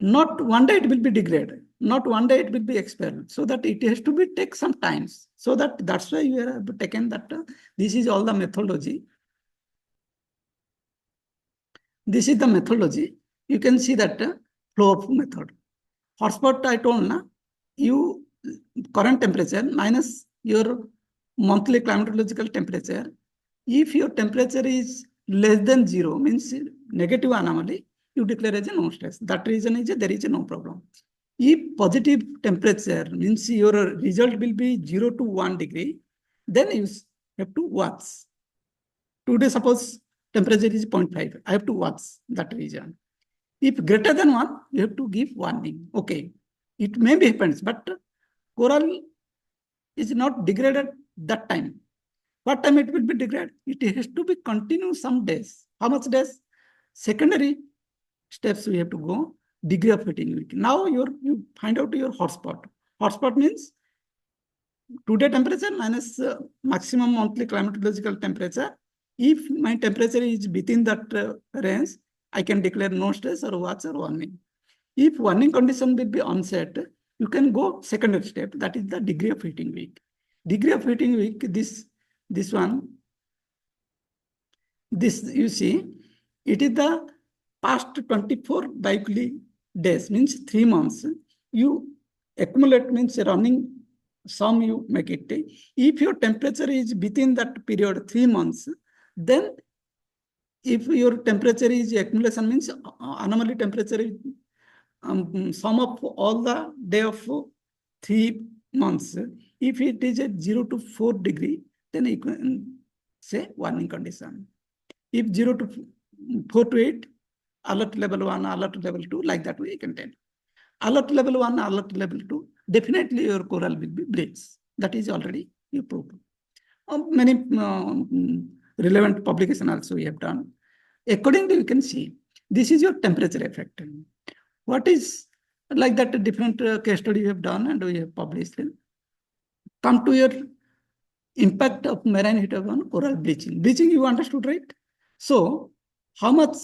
C: Not one day it will be degraded. Not one day it will be expelled. So that it has to be take some times. So that's why you have taken that this is all the methodology. This is the methodology. You can see that flow of method. Hotspot I told na, you current temperature minus your monthly climatological temperature. If your temperature is less than 0, means negative anomaly, you declare as a no stress. That reason is there is no problem. If positive temperature means your result will be 0 to 1 degree, then you have to watch. Today, suppose temperature is 0.5, I have to watch that region. If greater than 1, you have to give warning. Okay, it may be happens, but coral is not degraded that time. What time it will be degraded? It has to be continue some days. How much days? Secondary steps we have to go. Degree of heating week. Now you find out your hotspot. Hotspot means today temperature minus maximum monthly climatological temperature. If my temperature is within that range, I can declare no stress or watch or warning. If warning condition will be onset, you can go second step, that is the degree of heating week. Degree of heating week, this one, this you see, it is the past 24 biweekly days, means 3 months. You accumulate means running sum you make it. If your temperature is within that period 3 months, then if your temperature is accumulation means anomaly temperature is sum of all the day of 3 months. If it is at 0 to 4 degree, then you can say warning condition. If 0 to 4 to 8, alert level 1, alert level 2, like that way you can tell. Alert level 1, alert level 2, definitely your coral will be bleached. That is already you proved. Many relevant publication also we have done. Accordingly, you can see this is your temperature effect. What is like that different case study we have done and we have published. Come to your impact of marine heat wave on coral bleaching. Bleaching you understood, right? So how much,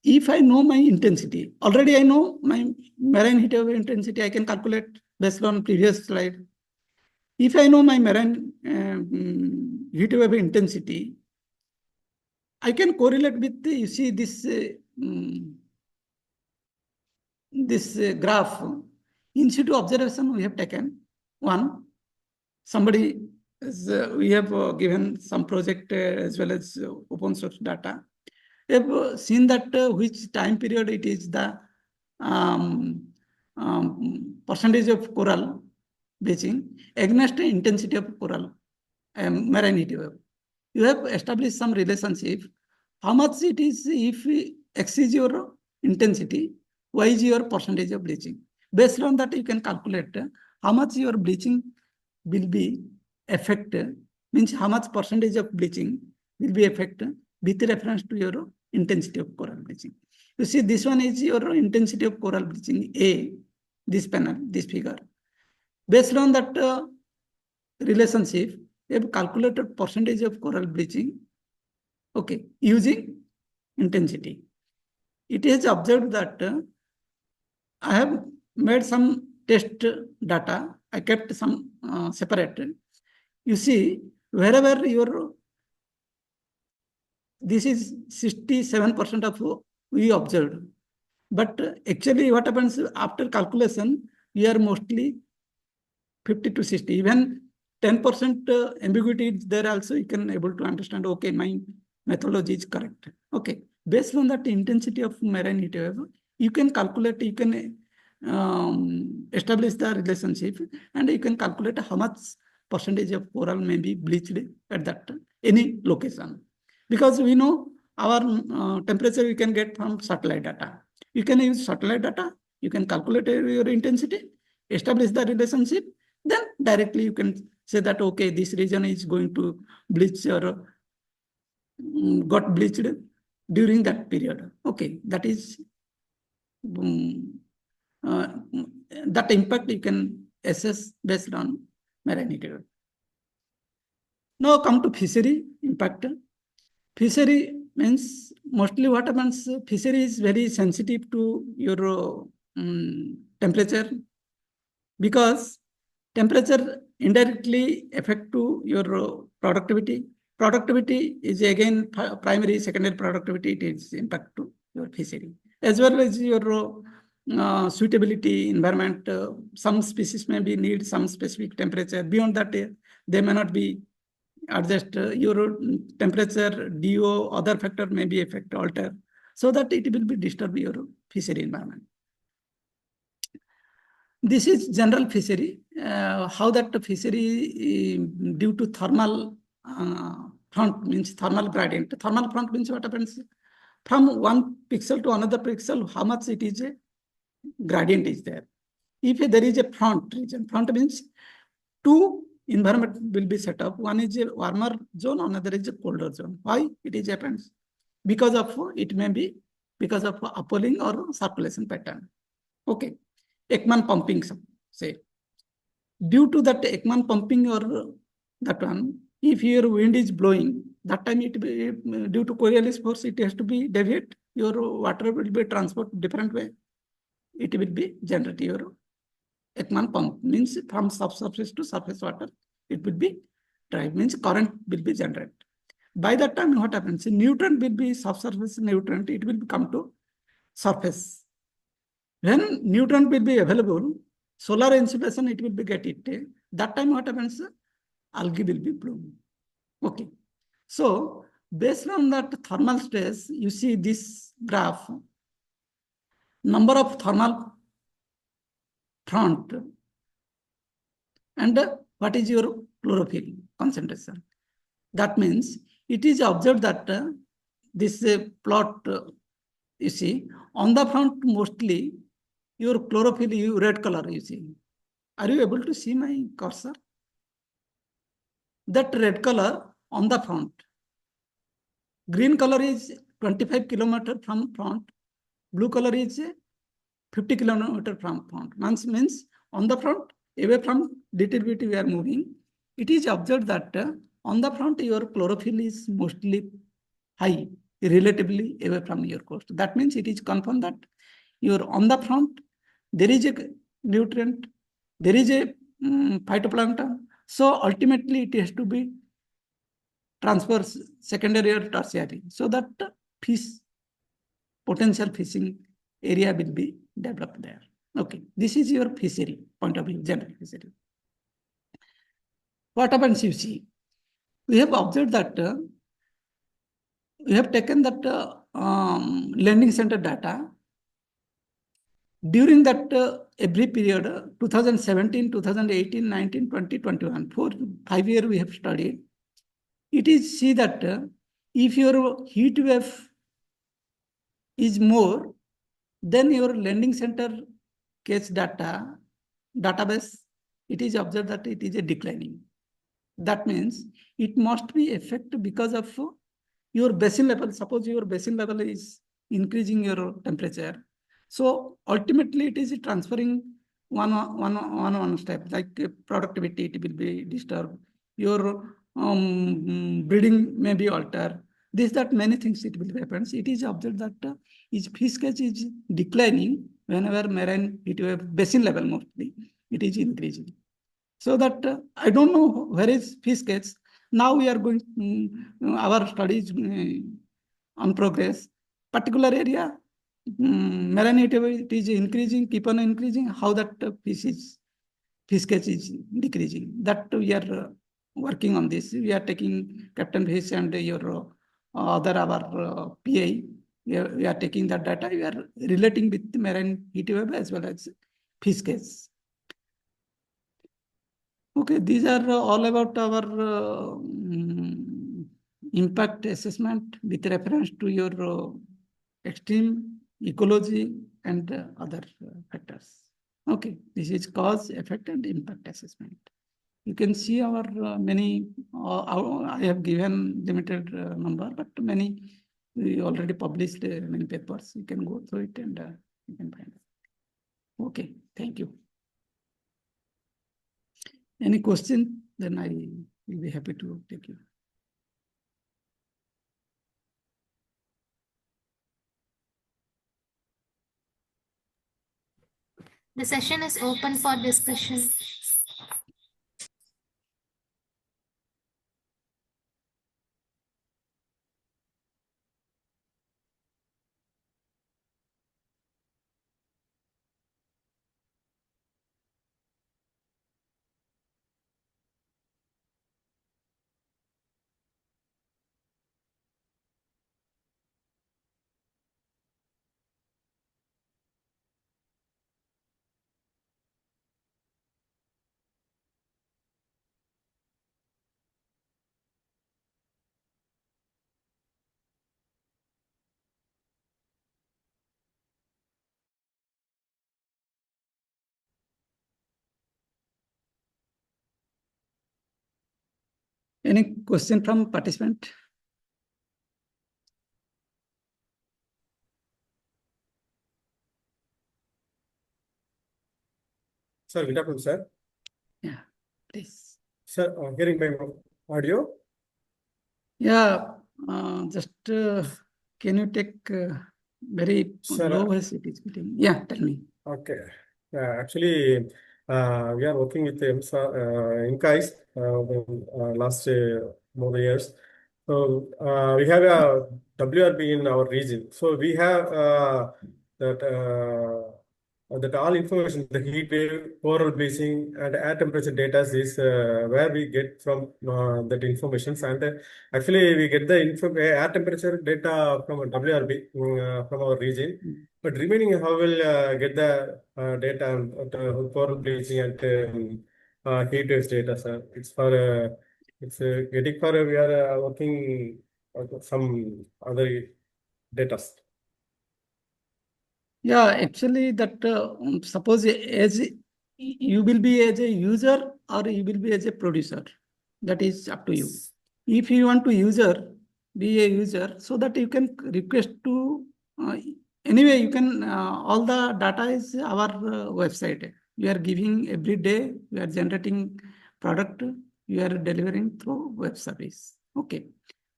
C: if I know my intensity, already I know my marine heat wave intensity, I can calculate based on previous slide. If I know my marine heat wave intensity, I can correlate with you see this graph. In situ observation we have taken one. Somebody is, we have given some project as well as open source data. We have seen that which time period it is the percentage of coral bleaching against the intensity of coral marine heat wave. You have established some relationship. How much it is if we exceeds your intensity, what is your percentage of bleaching? Based on that, you can calculate how much your bleaching will be affected, means how much percentage of bleaching will be affected with reference to your intensity of coral bleaching. You see, this one is your intensity of coral bleaching, A, this panel, this figure. Based on that relationship, we have calculated percentage of coral bleaching, okay, using intensity. It is observed that I have made some test data. I kept some separated. You see, wherever this is 67% of we observed. But actually what happens after calculation, we are mostly 50 to 60. Even 10% ambiguity is there also, you can able to understand, okay, my methodology is correct. Okay, based on that intensity of marine heat wave, you can calculate, you can establish the relationship, and you can calculate how much percentage of coral may be bleached at that any location. Because we know our temperature we can get from satellite data. You can use satellite data, you can calculate your intensity, establish the relationship, then directly you can say that, okay, this region is going to bleach or got bleached during that period. Okay, that is that impact you can assess based on marine heat wave. Now come to fishery impact. Fishery means mostly what happens, fishery is very sensitive to your temperature, because temperature indirectly affect to your productivity. Productivity is again primary, secondary productivity, it is impact to your fishery. As well as your suitability environment, some species may be need some specific temperature. Beyond that, they may not be adjust your temperature, DO, other factor may be affect, alter, so that it will be disturb your fishery environment. This is general fishery. How that fishery due to thermal front means thermal gradient. Thermal front means what happens from one pixel to another pixel, how much it is a gradient is there. If there is a front region, front means two environment will be set up. One is a warmer zone, another is a colder zone. Why it is happens? Because of it may be because of upwelling or circulation pattern. Okay, Ekman pumping, say. Due to that Ekman pumping or that one, if your wind is blowing, that time it be due to Coriolis force, it has to be deviate. Your water will be transported different way. It will be generate your Ekman pump, means from subsurface to surface water, it will be drive, means current will be generated. By that time, what happens? Nutrient will be subsurface nutrient, it will come to surface. When nutrient will be available, solar insolation, it will be get it. That time what happens? Algae will be bloom. Okay. So based on that thermal stress, you see this graph, number of thermal front, and what is your chlorophyll concentration. That means it is observed that this plot, you see, on the front mostly your chlorophyll, red color, you see. Are you able to see my cursor? That red color on the front. Green color is 25 kilometer from front. Blue color is 50 kilometer from front. Means on the front, away from little bit we are moving. It is observed that on the front your chlorophyll is mostly high, relatively away from your coast. That means it is confirmed that your on the front there is a nutrient, there is a phytoplankton. So ultimately it has to be transferred secondary or tertiary, so that fish, potential fishing area will be developed there. Okay, this is your fishery point of view, general fishery. What happens, you see, we have observed that we have taken that lending center data during that every period, 2017, 2018, 19, 20, 21, for 5 years we have studied. It is see that if your heat wave is more, then your lending center case database, it is observed that it is a declining. That means it must be affected because of your basin level, suppose your basin level is increasing your temperature. So ultimately it is transferring one step, like productivity, it will be disturbed. Your breeding may be altered. This, that many things it will happen. It is observed that its fish catch is declining whenever marine heat wave basin level mostly, it is increasing. So that I don't know where is fish catch. Now we are going, our studies on progress, particular area, marine heat wave, it is increasing, keep on increasing, how that fish catch is decreasing. That we are working on this. We are taking Captain Fish and your other our PI. We are taking that data. We are relating with the marine heat wave as well as fish catch. Okay, these are all about our impact assessment with reference to your extreme ecology and other factors. Okay, this is cause, effect, and impact assessment. You can see our many, I have given limited number, but many, we already published many papers. You can go through it and you can find it. Okay, thank you. Any question? Then I will be happy to take you.
B: The session is open for discussion.
C: Any question from participant?
D: Sir, good afternoon, sir.
C: Yeah, please.
D: Sir, hearing my audio?
C: Yeah, just can you take very
D: Sir,
C: low voice it is getting. Yeah, tell me.
D: Okay. Actually, we are working with INCAIS last more years. So we have a WRB in our region. So we have that all information, the heat wave, coral bleaching, and air temperature data is where we get from that information. And actually, we get the air temperature data from WRB from our region. But remaining, how will get the data on coral bleaching and heat waves data, sir? It's for it's getting for we are working on some other data.
C: Yeah, actually that suppose as you will be as a user or you will be as a producer. That is up to you. If you want to be a user, so that you can request to, anyway, you can, all the data is our website. We are giving every day, we are generating product, we are delivering through web service. Okay.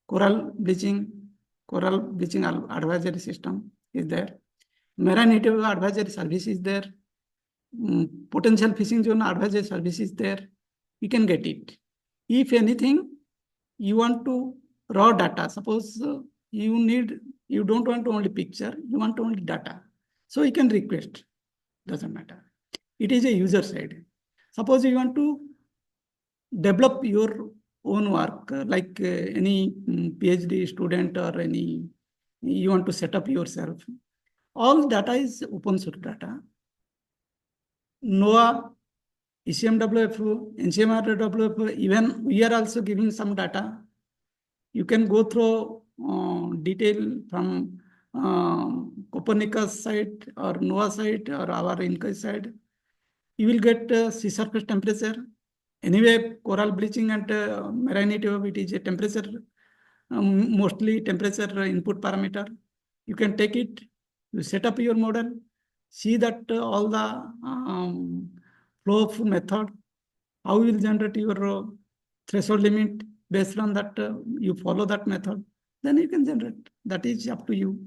C: Coral bleaching advisory system is there. Marine heat wave advisory service is there. Potential fishing zone advisory service is there. You can get it. If anything, you want to raw data. Suppose you don't want only picture, you want only data. So you can request. Doesn't matter. It is a user side. Suppose you want to develop your own work, like any PhD student or you want to set up yourself. All data is open source data. NOAA, ECMWF, NCMRWF, even we are also giving some data. You can go through detail from Copernicus site or NOAA site or our INCAI site. You will get sea surface temperature. Anyway, coral bleaching and marine heat wave, it is a temperature mostly temperature input parameter. You can take it, you set up your model, see that all the flow of method, how you will generate your threshold limit. Based on that, you follow that method, then you can generate. That is up to you,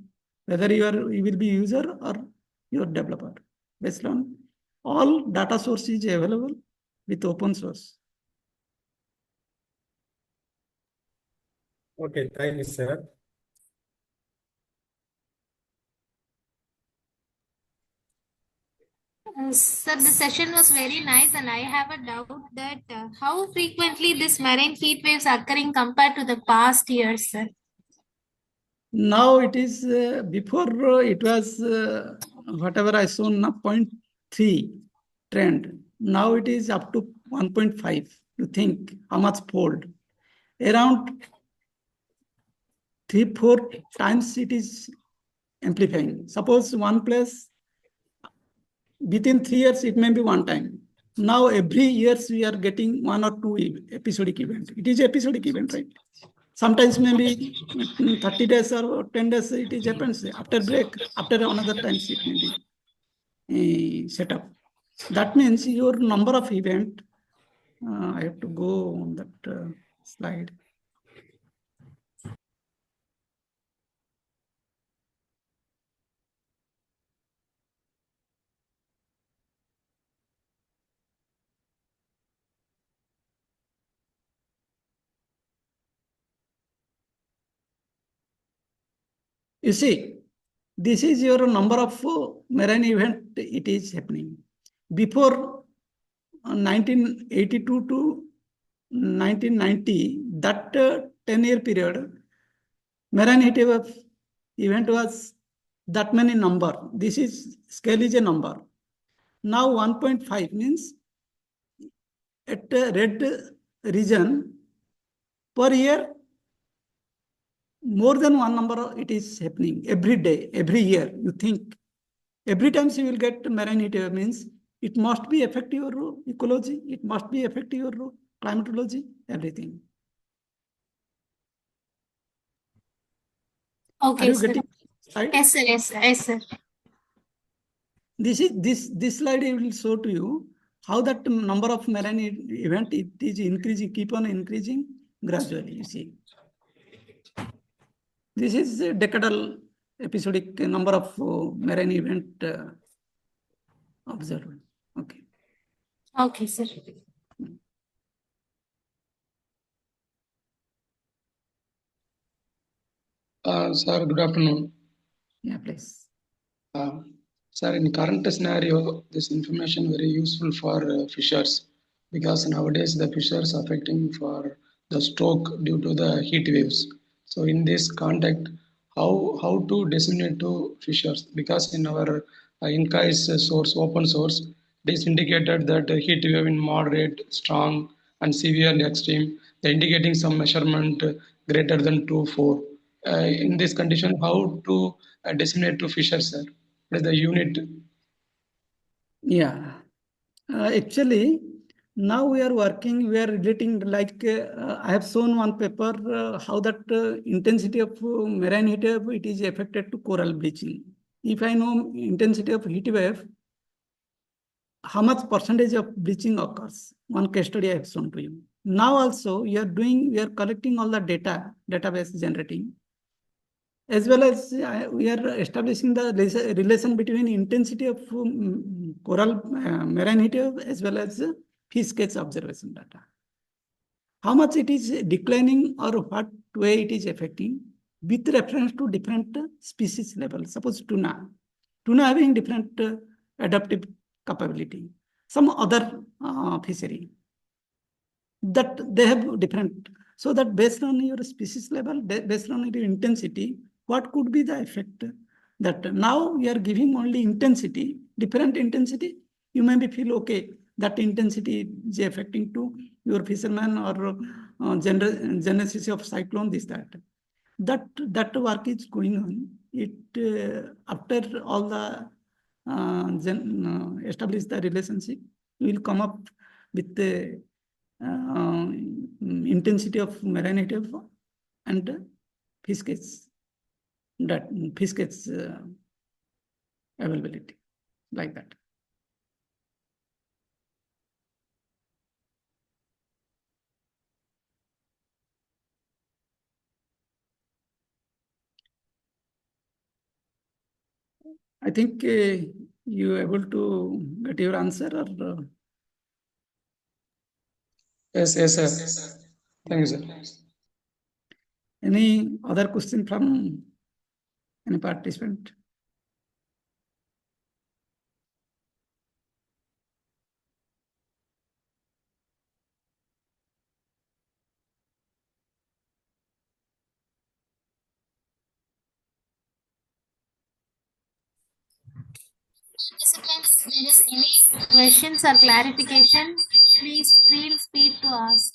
C: whether you will be user or your developer. Based on all data source is available with open source.
D: Okay, thank you, sir.
B: Sir, the session was very nice, and I have a doubt that how frequently this marine heat waves occurring compared to the past years, sir?
C: Now it is before it was whatever I saw now 0.3 trend. Now it is up to 1.5. You think how much fold? Around 3-4 times it is amplifying. Suppose one place within 3 years it may be one time. Now every years we are getting 1 or 2 episodic event. It is episodic event, right? Sometimes maybe 30 days or 10 days it is happens. After break, after another times it may be set up. That means your number of event, I have to go on that slide. You see, this is your number of marine event it is happening. Before 1982 to 1990, that 10-year period, marine heat wave event was that many number. This is scale is a number. Now 1.5 means at red region per year, more than one number it is happening every day, every year. You think every time you will get marine heat wave means it must be affect your ecology, it must be affect your climatology, everything.
B: Okay,
C: Are you
B: sir.
C: getting slide?
B: Yes, sir. Yes, sir. Yes, sir.
C: This slide I will show to you how that number of marine event it is increasing, keep on increasing gradually. You see, this is a decadal episodic number of marine event observed. Okay.
B: Okay, sir.
A: Sir, good afternoon.
C: Yeah, please.
A: Sir, in current scenario, this information very useful for fishers because nowadays the fishers affecting for the stroke due to the heat waves. So in this context, how to disseminate to fishers because in our Inca is a source open source. It is indicated that heat wave in moderate, strong, and severely extreme. They're indicating some measurement greater than 2-4. In this condition, how to disseminate to fishers, sir? What is the unit?
C: Yeah. Actually, now we are working, we are relating like I have shown one paper how that intensity of marine heat wave it is affected to coral bleaching. If I know intensity of heat wave, how much percentage of bleaching occurs? One case study I have shown to you. Now also we are collecting all the data, database generating, as well as we are establishing the relation between intensity of coral marine heat wave as well as fish catch observation data. How much it is declining or what way it is affecting with reference to different species level. Suppose tuna having different adaptive capability. Some other fishery that they have different. So that based on your species level, based on your intensity, what could be the effect? That now we are giving only intensity, different intensity. You may be feel okay that intensity is affecting to your fisherman or genesis of cyclone, this that. That work is going on. It after all the establish the relationship, we will come up with the intensity of marine heat wave and fish catch availability, like that. I think you able to get your answer, or
A: Yes, sir. Thank you, sir.
C: any other question from any participant?
B: Participants, there is any questions or clarification, please feel free to ask.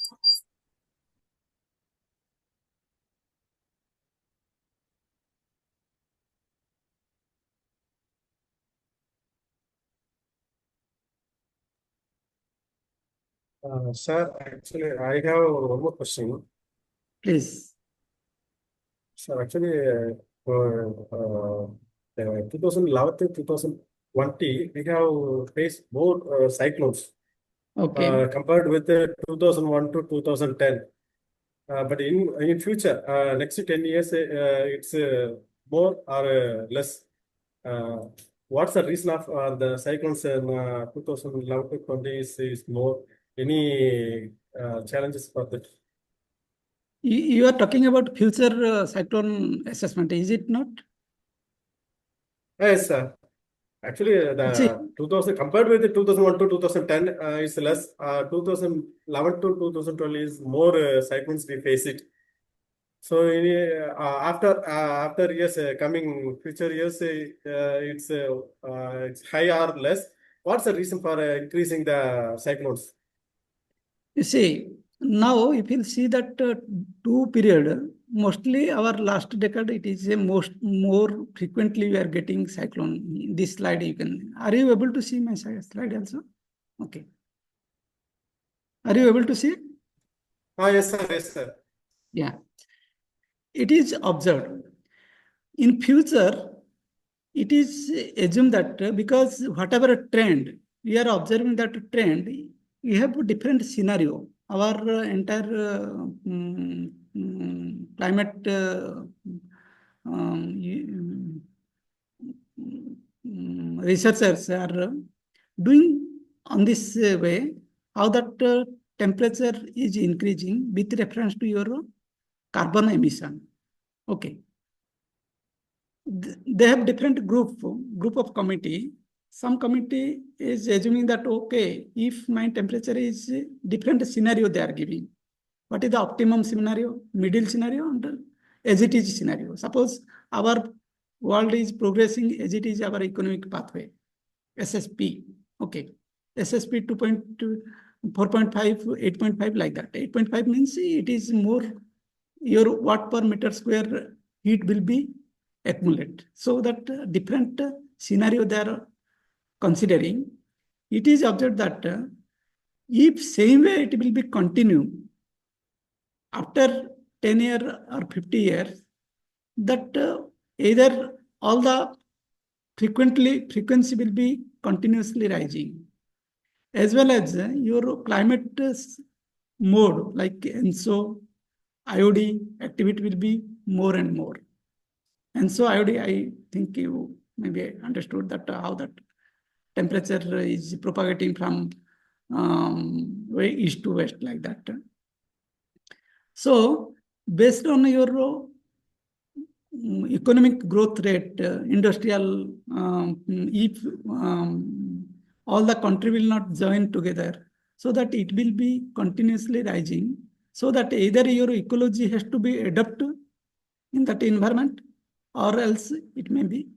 D: Sir, actually, I have one more question.
C: Please.
D: So actually, for 2011 to 2020, we have faced more cyclones
C: Okay.
D: compared with 2001 to 2010. But in future, next 10 years, it's more or less. What's the reason of the cyclones in 2011 to 20 is more? Any challenges for that?
C: You are talking about future cyclone assessment, is it not?
D: Yes, sir. Actually,
C: See,
D: the 2000 compared with the 2001 to 2010 is less. 2011 to 2012 is more cyclones we face it. So after years coming future years, it's high or less. What's the reason for increasing the cyclones?
C: you see, now if you see that two period, mostly our last decade, it is a more frequently we are getting cyclone. This slide you can, are you able to see my slide also? Okay. Are you able to see?
D: Yes, sir. Yes, sir.
C: Yeah. It is observed. In future, it is assumed that because whatever trend, we are observing that trend, we have a different scenario. Our entire climate researchers are doing on this way, how that temperature is increasing with reference to your carbon emission. Okay. They have different group of committee. Some committee is assuming that, okay, if my temperature is different scenario they are giving. What is the optimum scenario, middle scenario, and as it is scenario? Suppose our world is progressing as it is our economic pathway, SSP. Okay. SSP 2.2, 4.5, 8.5, like that. 8.5 means it is more, your watt per meter square heat will be accumulate. So that different scenario they are considering. It is observed that if same way it will be continue after 10 years or 50 years, that either all the frequency will be continuously rising, as well as your climate mode like ENSO, IOD activity will be more and more. And so IOD, I think you maybe understood that how that temperature is propagating from way east to west, like that. So based on your economic growth rate, industrial, if all the country will not join together, so that it will be continuously rising, so that either your ecology has to be adapted in that environment, or else it may be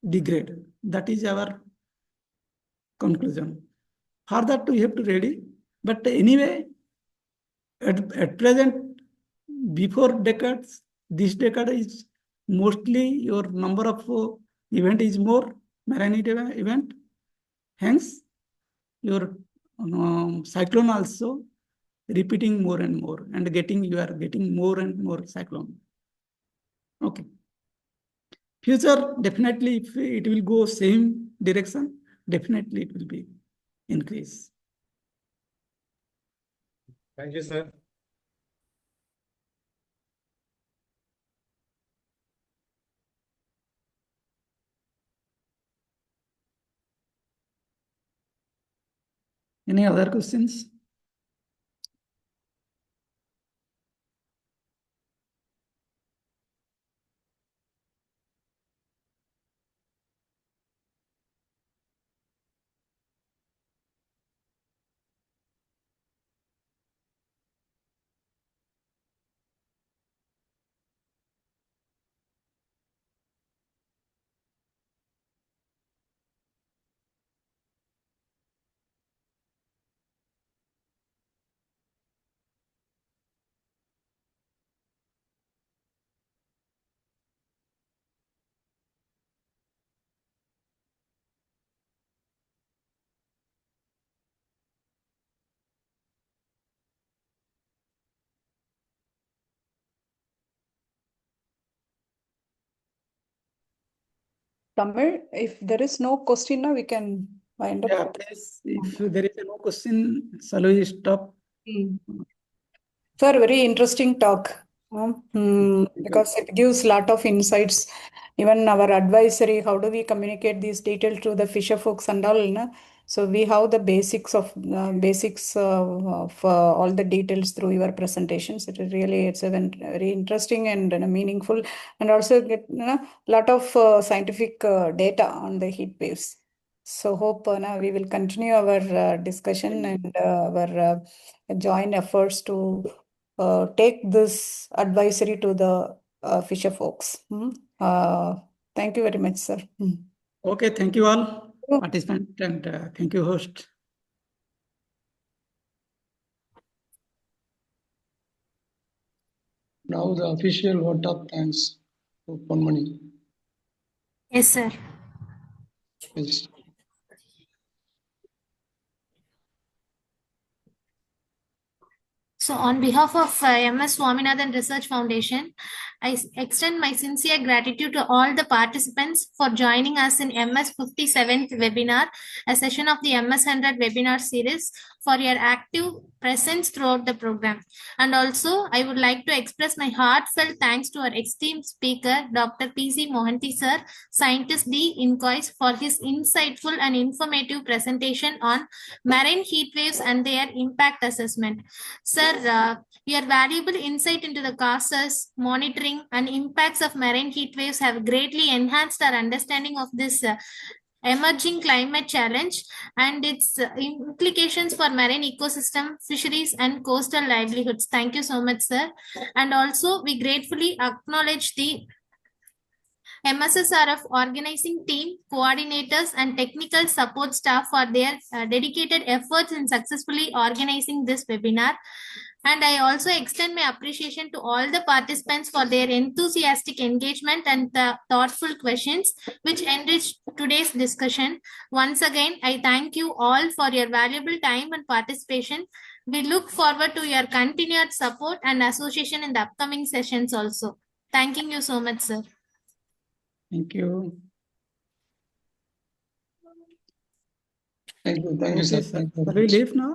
C: degrade. That is our conclusion. For that we have to ready. But anyway, at present, before decades, this decade is mostly your number of event is more marine event. Hence, your cyclone also repeating more and more, and you are getting more and more cyclone. Okay. Future, definitely, if it will go same direction, definitely it will be increase.
D: Thank you, sir.
C: Any other questions?
E: Tamil, if there is no question now, we can wind up.
C: Yeah, please, if there is no question, shall we stop?
E: Sir, very interesting talk. Because it gives a lot of insights. Even our advisory, how do we communicate these details to the fisher folks and all, no? So we have the basics of all the details through your presentations. It's a very interesting and meaningful, and also get a lot of scientific data on the heat waves. So hope we will continue our discussion and our joint efforts to take this advisory to the fisher folks. Thank you very much, sir.
C: Okay, thank you all, participant, and thank you, host.
A: Now the official vote of thanks to Ponmani.
B: Yes, sir.
A: Yes.
B: So on behalf of MS Swaminathan Research Foundation, I extend my sincere gratitude to all the participants for joining us in MS 57th webinar, a session of the MS 100 webinar series, for your active presence throughout the program. And also, I would like to express my heartfelt thanks to our esteemed speaker, Dr. P.C. Mohanty sir, Scientist D. Incois, for his insightful and informative presentation on marine heat waves and their impact assessment. Sir, your valuable insight into the causes, monitoring, and impacts of marine heat waves have greatly enhanced our understanding of this emerging climate challenge and its implications for marine ecosystem, fisheries, and coastal livelihoods. Thank you so much, sir. And also, we gratefully acknowledge the MSSRF organizing team, coordinators, and technical support staff for their dedicated efforts in successfully organizing this webinar. And I also extend my appreciation to all the participants for their enthusiastic engagement and the thoughtful questions which enriched today's discussion. Once again, I thank you all for your valuable time and participation. We look forward to your continued support and association in the upcoming sessions also. Thanking you so much, sir.
C: Thank you.
A: Thank you,
C: Okay,
A: sir.
C: sir.
A: Thank you
C: Shall
A: very
C: we
A: much.
C: leave now?